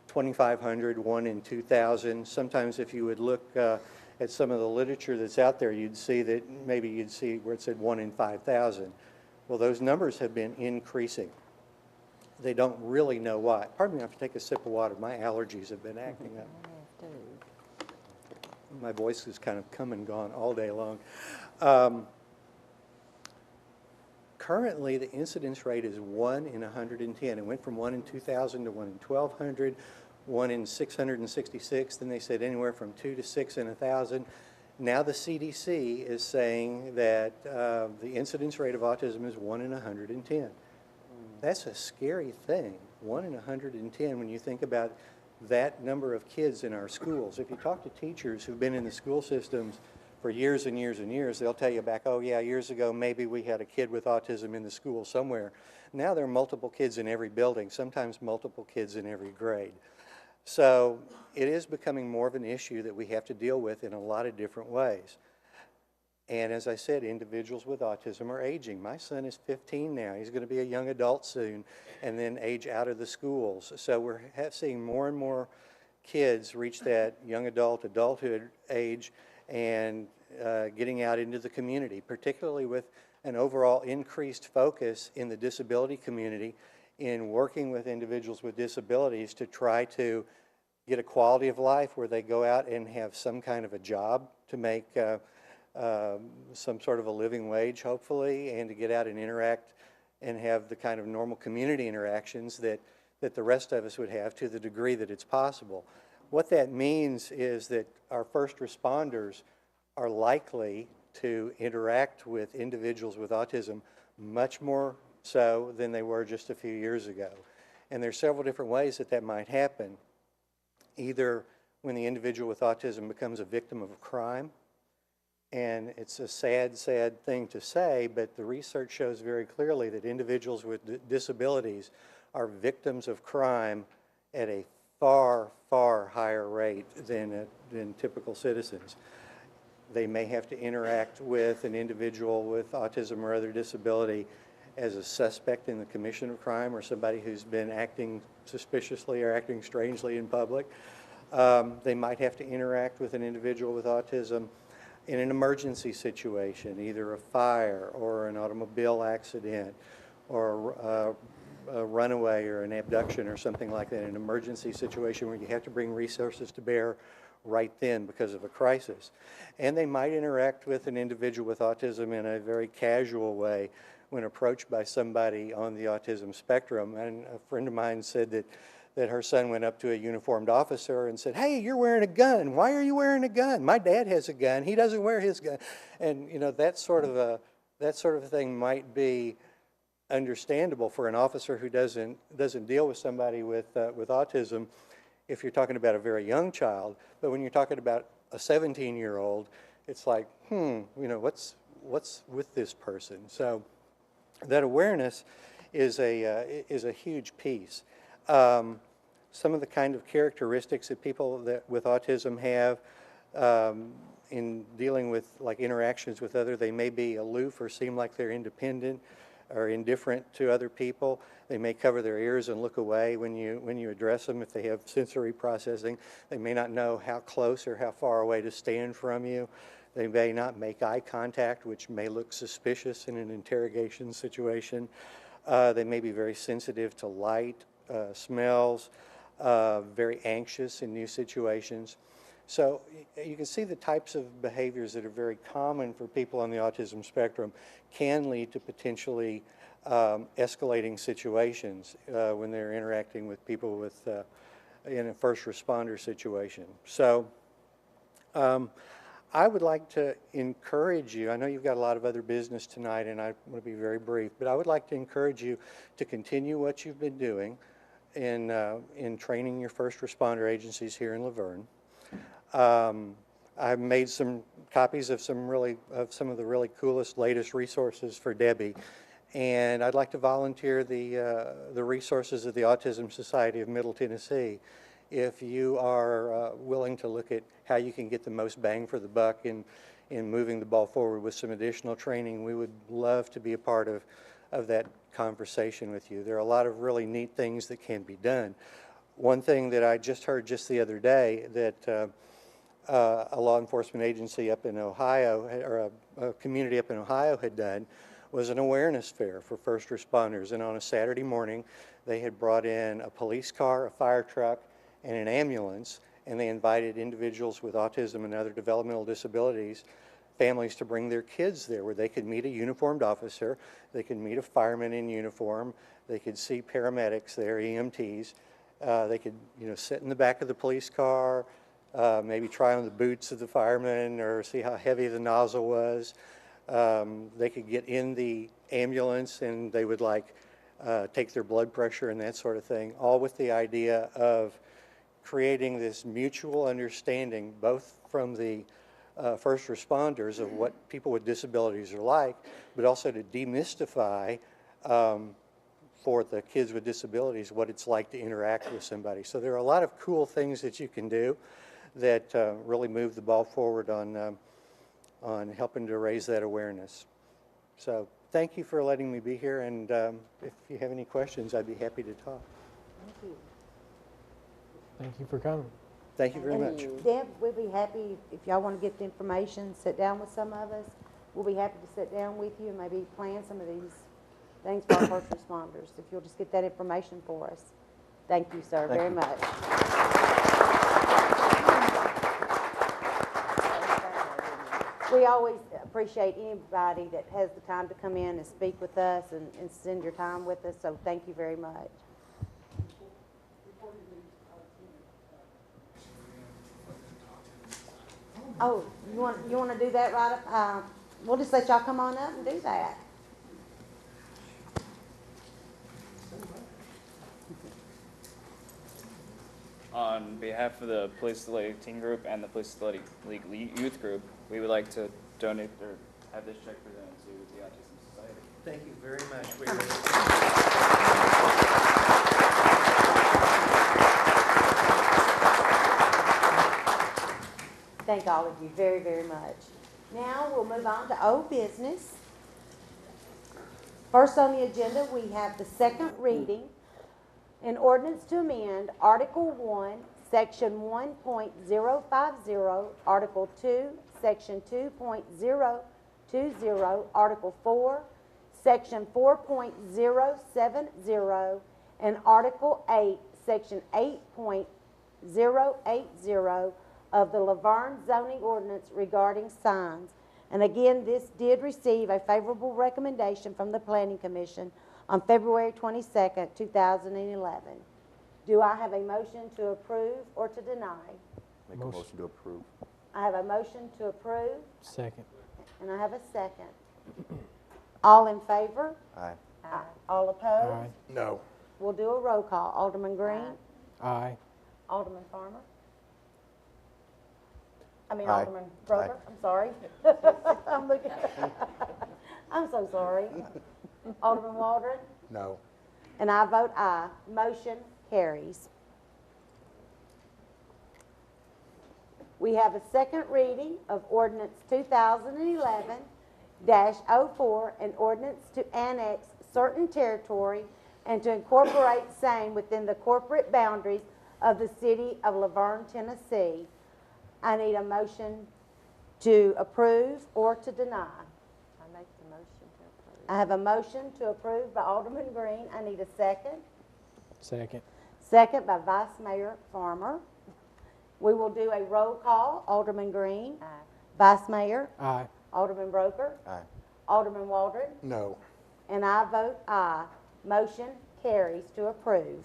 2,500, 1 in 2,000. Sometimes if you would look at some of the literature that's out there, you'd see that maybe you'd see where it said 1 in 5,000. Well, those numbers have been increasing. They don't really know why. Pardon me, I have to take a sip of water. My allergies have been acting up. My voice has kind of come and gone all day long. Currently, the incidence rate is 1 in 110. It went from 1 in 2,000 to 1 in 1,200, 1 in 666. Then they said anywhere from 2 to 6 in 1,000. Now the CDC is saying that the incidence rate of autism is 1 in 110. That's a scary thing, 1 in 110, when you think about that number of kids in our schools. If you talk to teachers who've been in the school systems for years and years and years, they'll tell you back, oh yeah, years ago maybe we had a kid with autism in the school somewhere. Now there are multiple kids in every building, sometimes multiple kids in every grade. So it is becoming more of an issue that we have to deal with in a lot of different ways. And as I said, individuals with autism are aging. My son is 15 now. He's going to be a young adult soon and then age out of the schools. So we're seeing more and more kids reach that young adulthood age and getting out into the community, particularly with an overall increased focus in the disability community in working with individuals with disabilities to try to get a quality of life where they go out and have some kind of a job to make some sort of a living wage, hopefully, and to get out and interact and have the kind of normal community interactions that the rest of us would have to the degree that it's possible. What that means is that our first responders are likely to interact with individuals with autism much more so than they were just a few years ago. And there's several different ways that might happen. Either when the individual with autism becomes a victim of a crime, and it's a sad, sad thing to say, but the research shows very clearly that individuals with disabilities are victims of crime at a far, far higher rate than typical citizens. They may have to interact with an individual with autism or other disability as a suspect in the commission of crime, or somebody who's been acting suspiciously or acting strangely in public. They might have to interact with an individual with autism in an emergency situation, either a fire or an automobile accident or a runaway or an abduction or something like that, an emergency situation where you have to bring resources to bear right then because of a crisis. And they might interact with an individual with autism in a very casual way when approached by somebody on the autism spectrum. And a friend of mine said that her son went up to a uniformed officer and said, "Hey, you're wearing a gun. Why are you wearing a gun? My dad has a gun. He doesn't wear his gun." And you know, that sort of a thing might be understandable for an officer who doesn't deal with somebody with autism if you're talking about a very young child. But when you're talking about a 17-year-old, it's like, you know, what's with this person? So that awareness is a huge piece. Some of the kind of characteristics that people with autism have in dealing with like interactions with others, they may be aloof or seem like they're independent or indifferent to other people. They may cover their ears and look away when you address them if they have sensory processing. They may not know how close or how far away to stand from you. They may not make eye contact, which may look suspicious in an interrogation situation. They may be very sensitive to light, smells, very anxious in new situations. So you can see the types of behaviors that are very common for people on the autism spectrum can lead to potentially escalating situations when they're interacting with people with in a first responder situation. So I would like to encourage you, I know you've got a lot of other business tonight, and I want to be very brief, but I would like to encourage you to continue what you've been doing in training your first responder agencies here in Laverne. I've made some copies of some of the really coolest, latest resources for Debbie, and I'd like to volunteer the resources of the Autism Society of Middle Tennessee. If you are willing to look at how you can get the most bang for the buck in moving the ball forward with some additional training, we would love to be a part of that conversation with you. There are a lot of really neat things that can be done. One thing that I just heard just the other day that a law enforcement agency up in Ohio, or a community up in Ohio had done, was an awareness fair for first responders. And on a Saturday morning, they had brought in a police car, a fire truck, and an ambulance, and they invited individuals with autism and other developmental disabilities, families, to bring their kids there where they could meet a uniformed officer, they could meet a fireman in uniform, they could see paramedics there, EMTs, they could sit in the back of the police car, maybe try on the boots of the fireman or see how heavy the nozzle was. They could get in the ambulance and they would take their blood pressure and that sort of thing, all with the idea of creating this mutual understanding, both from the first responders of what people with disabilities are like, but also to demystify for the kids with disabilities what it's like to interact with somebody. So there are a lot of cool things that you can do that really move the ball forward on helping to raise that awareness. So thank you for letting me be here, and if you have any questions, I'd be happy to talk. Thank you. Thank you for coming. Thank you very much. Deb, we'll be happy, if y'all want to get the information, sit down with some of us. We'll be happy to sit down with you and maybe plan some of these things for our first responders, if you'll just get that information for us. Thank you, sir, very much. We always appreciate anybody that has the time to come in and speak with us and spend your time with us, so thank you very much. Oh, you want to do that right up? We'll just let y'all come on up and do that. On behalf of the Police Facility Teen Group and the Police Facility League Youth Group, we would like to donate or have this check presented to the Autism Society. Thank you very much. Thank all of you very, very much. Now we'll move on to old business. First on the agenda, we have the second reading, an ordinance to amend Article 1, Section 1.050, Article 2, Section 2.020, Article 4, Section 4.070, and Article 8, Section 8.080 of the Laverne zoning ordinance regarding signs. And again, this did receive a favorable recommendation from the Planning Commission on February 22nd, 2011. Do I have a motion to approve or to deny? Make a motion to approve. I have a motion to approve. Second. And I have a second. All in favor? Aye. Aye. All opposed? Aye. No. We'll do a roll call. Alderman Green? Aye. Alderman Farmer? Aye. Alderman Broder? Aye. I'm sorry. I'm looking. I'm so sorry. Alderman Waldron? No. And I vote aye. Motion carries. We have a second reading of ordinance 2011-04, an ordinance to annex certain territory and to incorporate same within the corporate boundaries of the city of Laverne, Tennessee. I need a motion to approve or to deny. I make the motion to approve. I have a motion to approve by Alderman Green. I need a second. Second. Second by Vice Mayor Farmer. We will do a roll call. Alderman Green. Aye. Vice Mayor. Aye. Alderman Broker. Aye. Alderman Waldron. No. And I vote aye. Motion carries to approve.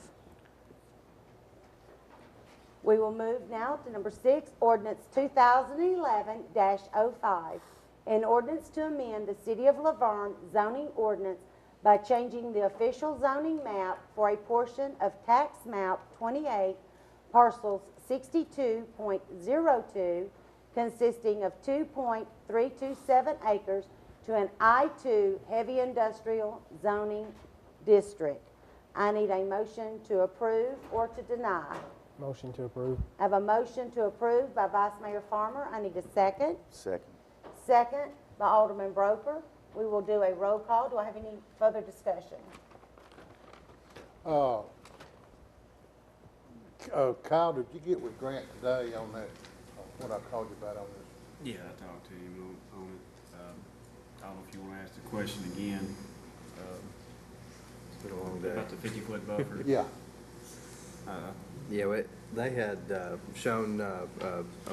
We will move now to number 6, ordinance 2011-05. An ordinance to amend the City of Laverne zoning ordinance by changing the official zoning map for a portion of tax map 28, parcels 62.02, consisting of 2.327 acres to an I-2 heavy industrial zoning district. I need a motion to approve or to deny. Motion to approve. I have a motion to approve by Vice Mayor Farmer. I need a second. Second. Second by Alderman Broker. We will do a roll call. Do I have any further discussion? Kyle, did you get with Grant today on that, what I called you about on this? Yeah, I talked to him on it. I don't know if you want to ask the question again. It's been a long day. About the 50-foot buffer. Yeah. Yeah, they had shown, I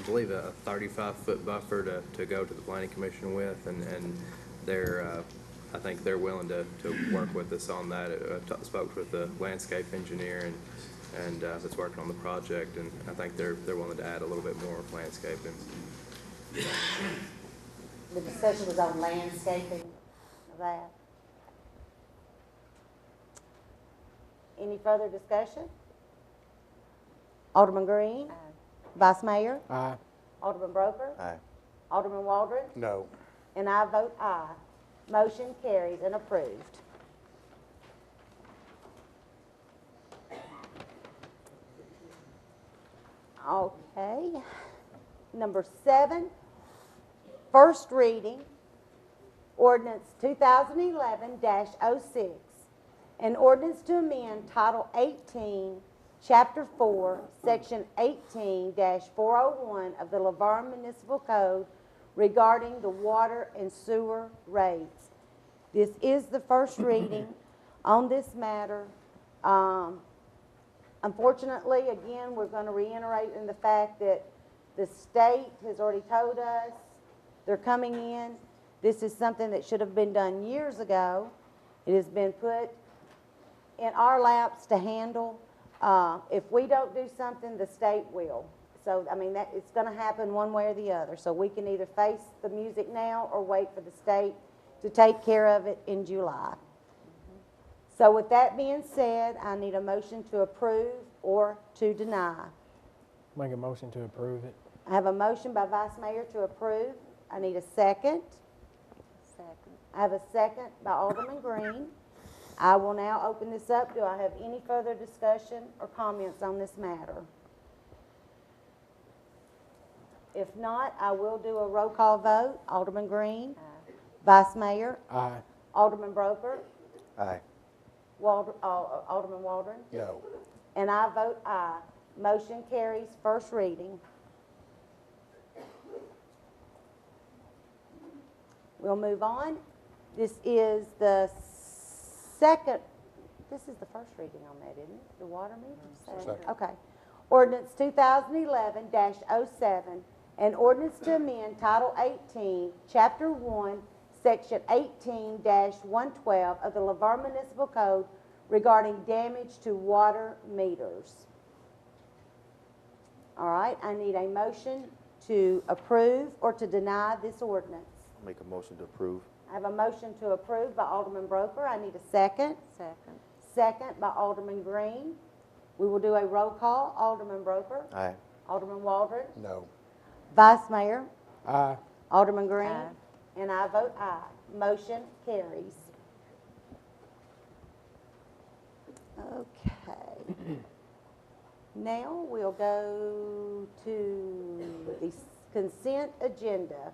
believe, a 35-foot buffer to go to the planning commission with, and they're, I think they're willing to work with us on that. I spoke with the landscape engineer and that's working on the project, and I think they're willing to add a little bit more landscaping. The discussion was on landscaping of that. Any further discussion? Alderman Green? Aye. Vice Mayor? Aye. Alderman Broker? Aye. Alderman Waldron? No. And I vote aye. Motion carries and approved. Okay. Number 7, first reading, ordinance 2011-06. An ordinance to amend Title 18, Chapter 4, Section 18-401 of the Laverne Municipal Code regarding the water and sewer rates. This is the first reading on this matter. Unfortunately, again, we're going to reiterate in the fact that the state has already told us they're coming in. This is something that should have been done years ago. It has been put in our laps to handle. If we don't do something, the state will. So, I mean, it's going to happen one way or the other. So we can either face the music now or wait for the state to take care of it in July. So with that being said, I need a motion to approve or to deny. Make a motion to approve it. I have a motion by Vice Mayor to approve. I need a second. Second. I have a second by Alderman Green. I will now open this up. Do I have any further discussion or comments on this matter? If not, I will do a roll call vote. Alderman Green. Aye. Vice Mayor. Aye. Alderman Broker. Aye. Alderman Waldron. No. And I vote aye. Motion carries first reading. We'll move on. This is the second, this is the first reading on that, isn't it? The water meter? Second. Okay. Ordinance 2011-07, an ordinance to amend Title 18, Chapter 1, Section 18-112 of the Laverne Municipal Code regarding damage to water meters. All right, I need a motion to approve or to deny this ordinance. I'll make a motion to approve. I have a motion to approve by Alderman Broker. I need a second. Second. Second by Alderman Green. We will do a roll call. Alderman Broker. Aye. Alderman Waldron. No. Vice Mayor. Aye. Alderman Green. Aye. And I vote aye. Motion carries. Okay. Now we'll go to the consent agenda.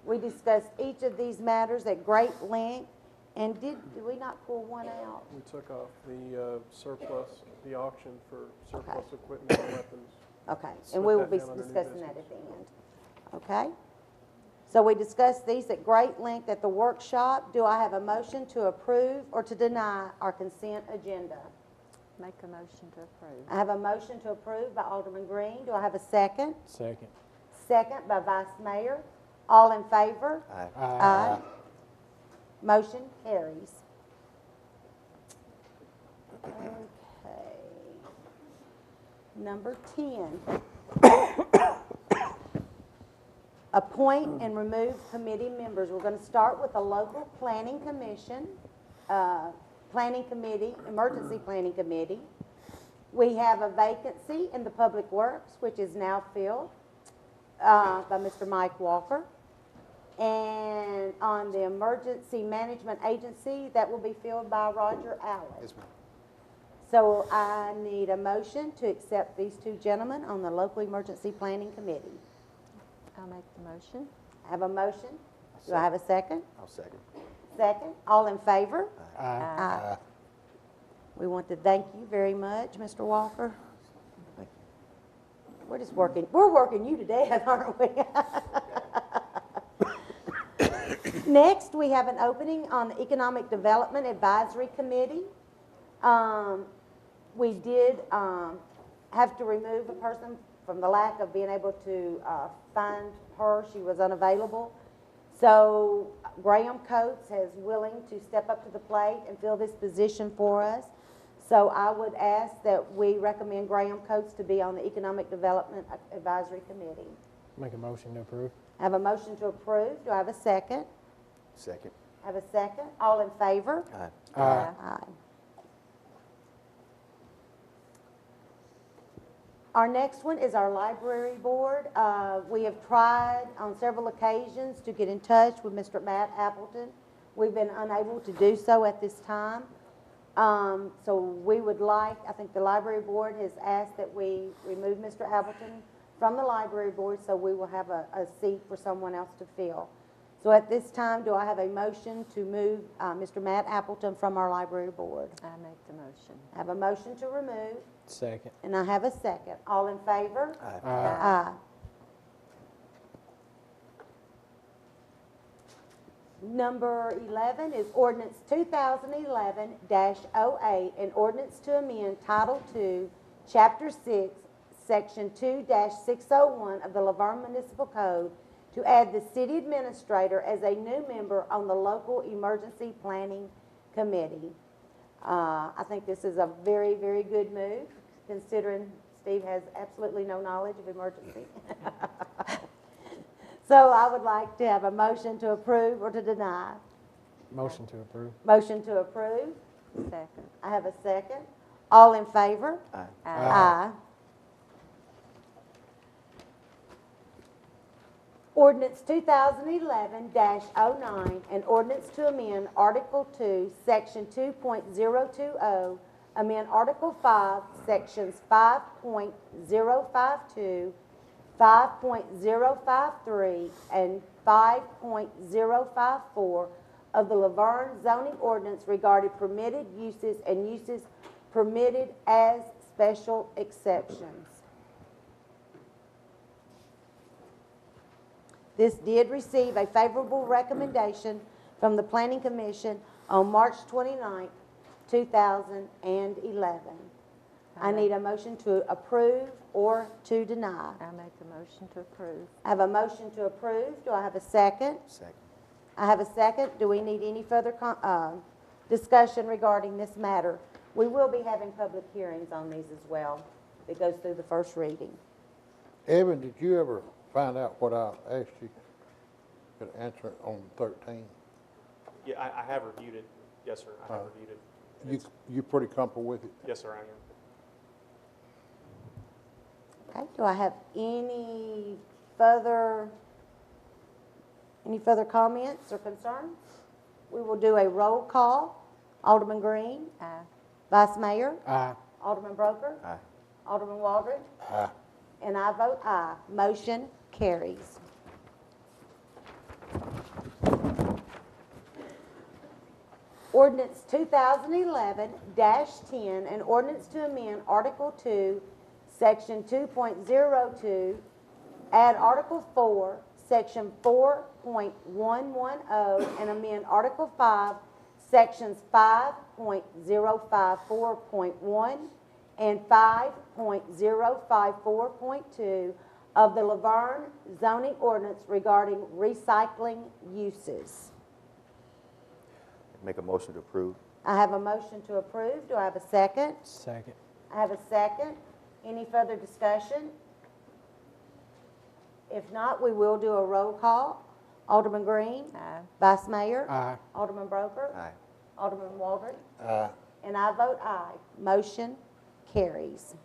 We discussed each of these matters at great length, and did we not pull one out? We took off the surplus, the auction for surplus equipment and weapons. Okay, Slip and we will that be down under new discussing that business. at the end. Okay? So we discussed these at great length at the workshop. Do I have a motion to approve or to deny our consent agenda? Make a motion to approve. I have a motion to approve by Alderman Green. Do I have a second? Second. Second by Vice Mayor. All in favor? Aye. Aye. Motion carries. Okay. Number 10. Appoint and remove committee members. We're going to start with the local planning commission, planning committee, emergency planning committee. We have a vacancy in the public works, which is now filled by Mr. Mike Walker. And on the emergency management agency, that will be filled by Roger Allen. Yes, ma'am. So I need a motion to accept these two gentlemen on the local emergency planning committee. I'll make the motion. I have a motion. Do I have a second? I'll second. Second. All in favor? Aye. Aye. We want to thank you very much, Mr. Walker. We're just working, we're working you to death, aren't we? Next, we have an opening on the Economic Development Advisory Committee. We did have to remove a person from the lack of being able to find her. She was unavailable. So Graham Coates is willing to step up to the plate and fill this position for us. So I would ask that we recommend Graham Coates to be on the Economic Development Advisory Committee. Make a motion to approve. I have a motion to approve. Do I have a second? Second. I have a second. All in favor? Aye. Aye. Aye. Our next one is our library board. We have tried on several occasions to get in touch with Mr. Matt Appleton. We've been unable to do so at this time. So we would like, I think the library board has asked that we remove Mr. Appleton from the library board, so we will have a seat for someone else to fill. So at this time, do I have a motion to move Mr. Matt Appleton from our library board? I make the motion. I have a motion to remove, Second. and I have a second. All in favor? Aye. Aye. Number 11 is ordinance 2011-08, an ordinance to amend Title II, Chapter 6, Section 2-601 of the Laverne Municipal Code to add the city administrator as a new member on the local emergency planning committee. I think this is a very, very good move, considering Steve has absolutely no knowledge of emergency. So I would like to have a motion to approve or to deny. Motion to approve. Motion to approve. Second. I have a second. All in favor? Aye. Aye. Ordinance 2011-09, an ordinance to amend Article 2, Section 2.020, amend Article 5, Sections 5.052, 5.053, and 5.054 of the Laverne zoning ordinance regarding permitted uses and uses permitted as special exceptions. This did receive a favorable recommendation from the Planning Commission on March 29, 2011. I need a motion to approve or to deny. I make the motion to approve. I have a motion to approve. Do I have a second? Second. I have a second. Do we need any further discussion regarding this matter? We will be having public hearings on these as well. It goes through the first reading. Evan, did you ever find out what I asked you? Could answer it on 13. Yeah, I have reviewed it. Yes, sir, I have reviewed it. You pretty comfortable with it? Yes, sir, I am. Okay, do I have any further comments or concerns? We will do a roll call. Alderman Green? Aye. Vice Mayor? Aye. Alderman Broker? Aye. Alderman Waldron? Aye. And I vote aye. Motion carries. Ordinance 2011-10, an ordinance to amend Article 2, Section 2.02, add Article 4, Section 4.110, and amend Article 5, Sections 5.054.1 and 5.054.2 of the Laverne zoning ordinance regarding recycling uses. Make a motion to approve. I have a motion to approve. Do I have a second? Second. I have a second. Any further discussion? If not, we will do a roll call. Alderman Green. Aye. Vice Mayor. Aye. Alderman Broker. Aye. Alderman Waldron. Aye. And I vote aye. Motion carries.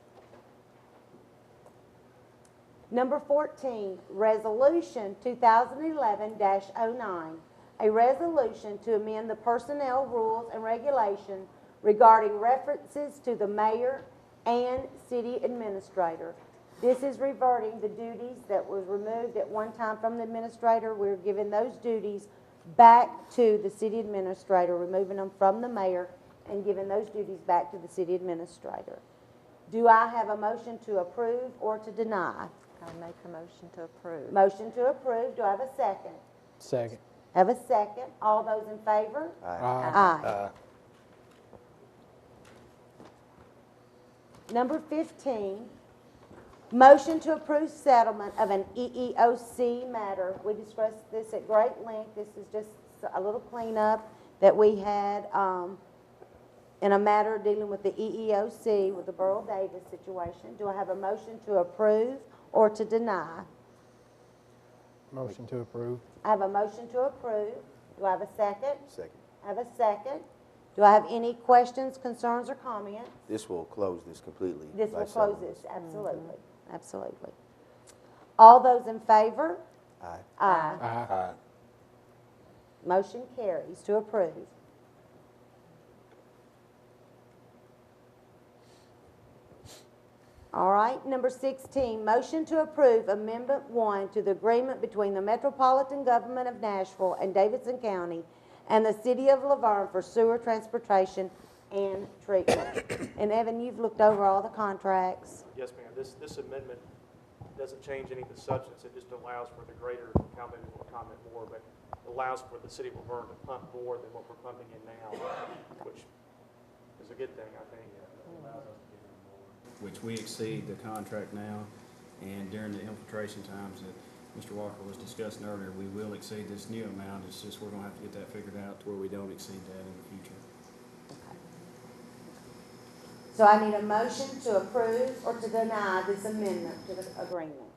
Number 14, Resolution 2011-09, a resolution to amend the personnel rules and regulations regarding references to the mayor and city administrator. This is reverting the duties that was removed at one time from the administrator. We're giving those duties back to the city administrator, removing them from the mayor and giving those duties back to the city administrator. Do I have a motion to approve or to deny? I make a motion to approve. Motion to approve. Do I have a second? Second. Have a second. All those in favor? Aye. Number 15, motion to approve settlement of an EEOC matter. We discussed this at great length. This is just a little cleanup that we had in a matter dealing with the EEOC with the Burl Davis situation. Do I have a motion to approve or to deny? Motion to approve. I have a motion to approve. Do I have a second? Second. I have a second. Do I have any questions, concerns, or comments? This will close this completely. This by will close settlement. this, absolutely, absolutely. All those in favor? Aye. Aye. Aye. Motion carries to approve. All right, number 16, motion to approve Amendment 1 to the agreement between the Metropolitan Government of Nashville and Davidson County and the City of Laverne for sewer transportation and treatment. And Evan, you've looked over all the contracts. Yes, ma'am. This amendment doesn't change any of the substance. It just allows for the greater, Cal maybe will comment more, but allows for the city of Laverne to pump more than what we're pumping in now, which is a good thing, I think. Which we exceed the contract now, and during the infiltration times that Mr. Walker was discussing earlier, we will exceed this new amount. It's just we're gonna have to get that figured out to where we don't exceed that in the future. So I need a motion to approve or to deny this amendment to the agreement.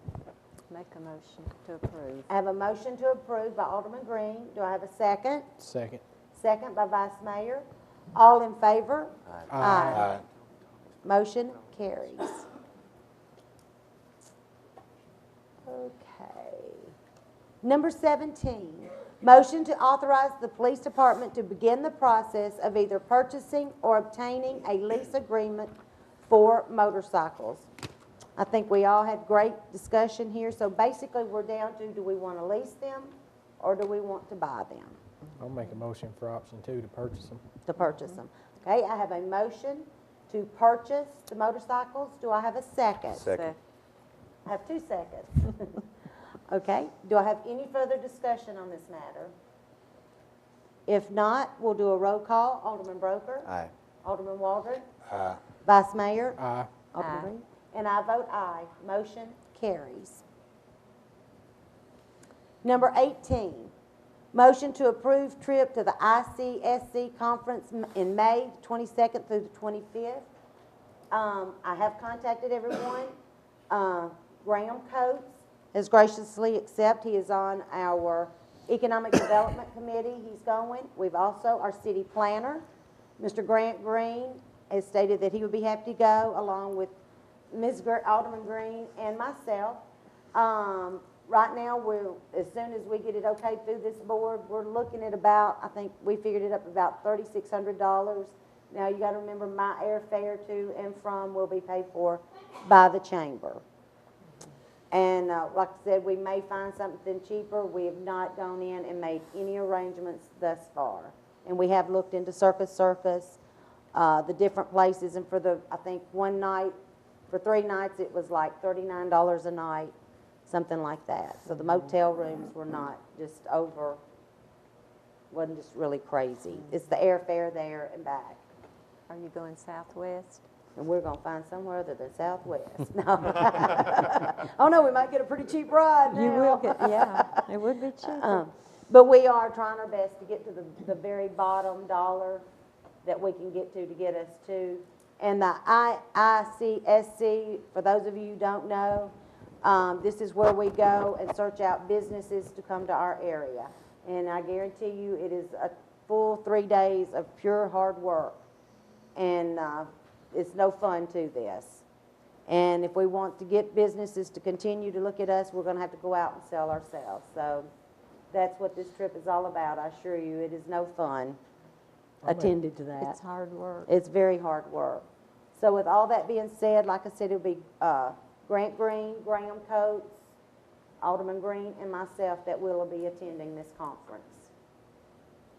Make a motion to approve. I have a motion to approve by Alderman Green. Do I have a second? Second. Second by Vice Mayor. All in favor? Aye. Aye. Motion carries. Okay. Number 17, motion to authorize the police department to begin the process of either purchasing or obtaining a lease agreement for motorcycles. I think we all had great discussion here. So basically we're down to, do we want to lease them or do we want to buy them? I'll make a motion for option 2 to purchase them. To purchase them. Okay, I have a motion to purchase the motorcycles. Do I have a second? Second. I have 2 seconds. Okay, do I have any further discussion on this matter? If not, we'll do a roll call. Alderman Broker? Aye. Alderman Waldron? Aye. Vice Mayor? Aye. Alderman Aye. Green? And I vote aye. Motion carries. Number 18, motion to approve trip to the ICSC conference in May 22nd through the 25th. I have contacted everyone. Graham Coates has graciously accepted. He is on our Economic Development Committee. He's going. We've also, our city planner, Mr. Grant Green, has stated that he would be happy to go along with Alderman Green and myself. Right now, as soon as we get it okay through this board, we're looking at about, I think we figured it up about $3,600. Now, you got to remember my airfare to and from will be paid for by the chamber. And like I said, we may find something cheaper. We have not gone in and made any arrangements thus far. And we have looked into Circus, the different places, and for I think one night, for 3 nights, it was like $39 a night, something like that. So the motel rooms were not just wasn't just really crazy. It's the airfare there and back. Are you going southwest? And we're going to find somewhere other than Southwest. No. Oh, no, we might get a pretty cheap ride now. You will get, yeah, it would be cheap. But we are trying our best to get to the very bottom dollar that we can get to get us to And the IICSC, for those of you who don't know, this is where we go and search out businesses to come to our area. And I guarantee you, it is a full 3 days of pure hard work. And it's no fun to this. And if we want to get businesses to continue to look at us, we're going to have to go out and sell ourselves. So that's what this trip is all about, I assure you. It is no fun attended to that. It's hard work. It's very hard work. So with all that being said, like I said, it'll be Grant Green, Graham Coates, Alderman Green, and myself that will be attending this conference.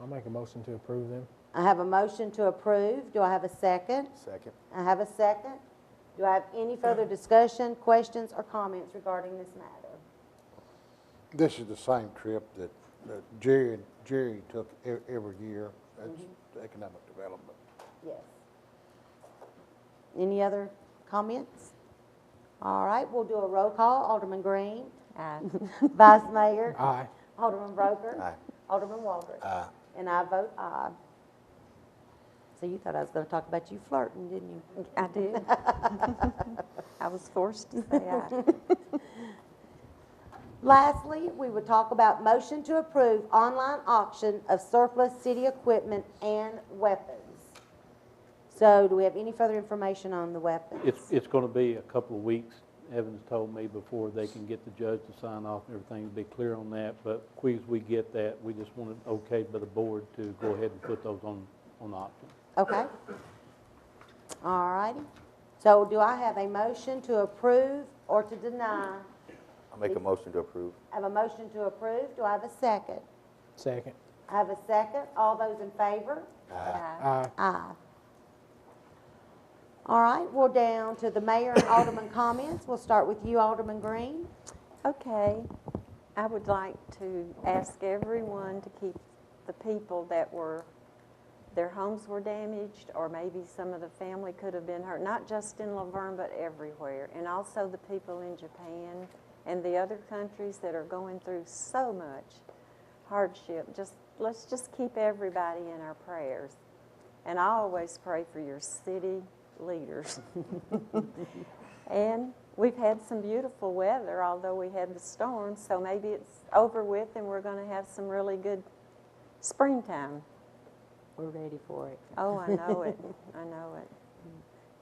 I'll make a motion to approve them. I have a motion to approve. Do I have a second? Second. I have a second. Do I have any further discussion, questions, or comments regarding this matter? This is the same trip that Jerry took every year. That's economic development. Yes. Any other comments? All right, we'll do a roll call. Alderman Green. Aye. Vice Mayor. Aye. Alderman Broker. Aye. Alderman Waldron. Aye. And I vote aye. So you thought I was going to talk about you flirting, didn't you? I did. I was forced to say aye. Lastly, we would talk about motion to approve online auction of surplus city equipment and weapons. So do we have any further information on the weapons? It's going to be a couple of weeks, Evans told me, before they can get the judge to sign off and everything, to be clear on that. But quick as we get that, we just want it okayed by the board to go ahead and put those on auction. Okay. All righty. So do I have a motion to approve or to deny? I'll make a motion to approve. I have a motion to approve. Do I have a second? Second. I have a second. All those in favor? Aye. Aye. All right, we're down to the mayor and alderman comments. We'll start with you, Alderman Green. Okay, I would like to ask everyone to keep the people that their homes were damaged, or maybe some of the family could have been hurt, not just in Laverne, but everywhere. And also the people in Japan and the other countries that are going through so much hardship. Let's just keep everybody in our prayers. And I always pray for your city leaders. And we've had some beautiful weather, although we had the storm, so maybe it's over with and we're going to have some really good springtime. We're ready for it. Oh, I know it. I know it.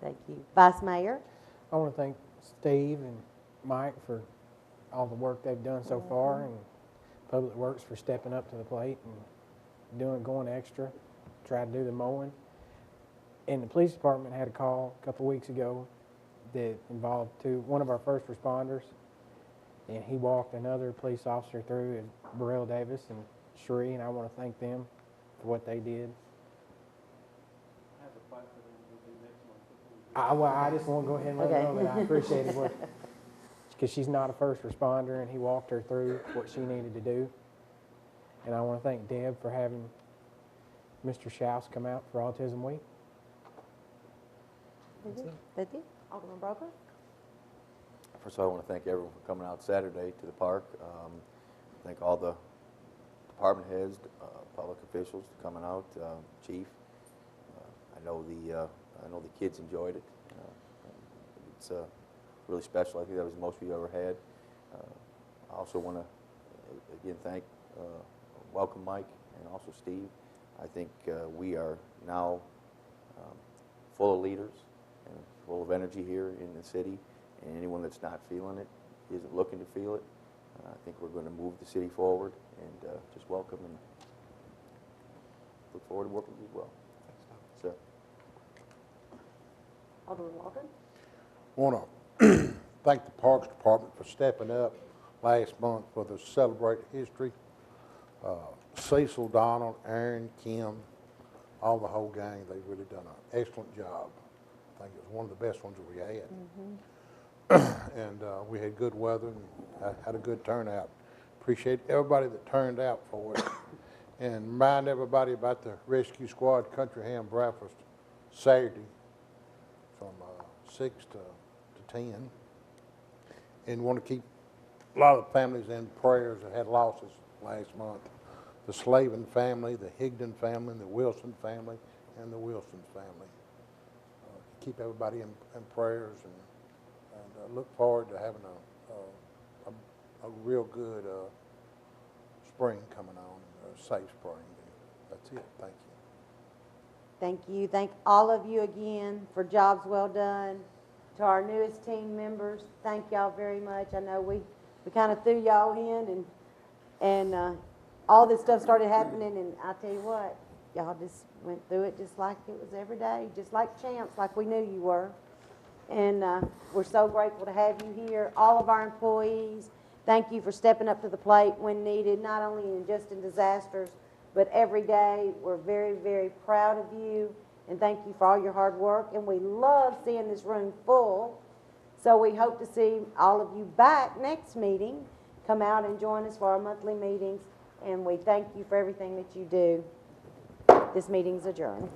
Thank you. Vice Mayor? I want to thank Steve and Mike for all the work they've done so far, and Public Works for stepping up to the plate and going extra, trying to do the mowing. And the police department had a call a couple weeks ago that involved one of our first responders, and he walked another police officer through, Burrell Davis and Sheree, and I want to thank them for what they did. I just want to go ahead and let her know that I appreciate it, because she's not a first responder, and he walked her through what she needed to do. And I want to thank Deb for having Mr. Schaus come out for Autism Week. That's it. Alderman Broker? First of all, I want to thank everyone for coming out Saturday to the park. Thank all the department heads, public officials for coming out, chief. I know the kids enjoyed it. It's really special. I think that was the most we've ever had. I also want to again welcome Mike and also Steve. I think we are now full of leaders and full of energy here in the city, and anyone that's not feeling it, isn't looking to feel it, I think we're going to move the city forward, and just welcome and look forward to working with you as well. So. Alderman Walker? I want to thank the Parks Department for stepping up last month for the Celebrate History. Cecil, Donald, Aaron, Kim, all the whole gang, they've really done an excellent job. I think it was one of the best ones that we had. And we had good weather and had a good turnout. Appreciate everybody that turned out for it. And remind everybody about the Rescue Squad Country Ham Breakfast Saturday from 6 to 10. And want to keep a lot of families in prayers that had losses last month. The Slavin family, the Higdon family, the Wilson family, and the Wilson family. keep everybody in prayers, and look forward to having a real good spring coming on, a safe spring. And that's it. Thank you. Thank you. Thank all of you again for jobs well done. To our newest team members, thank y'all very much. I know we kind of threw y'all in, and all this stuff started happening, and I tell you what, y'all just went through it just like it was every day, just like champs, like we knew you were. And we're so grateful to have you here. All of our employees, thank you for stepping up to the plate when needed, not only just in disasters, but every day. We're very, very proud of you, and thank you for all your hard work. And we love seeing this room full. So we hope to see all of you back next meeting. Come out and join us for our monthly meetings, and we thank you for everything that you do. This meeting's adjourned.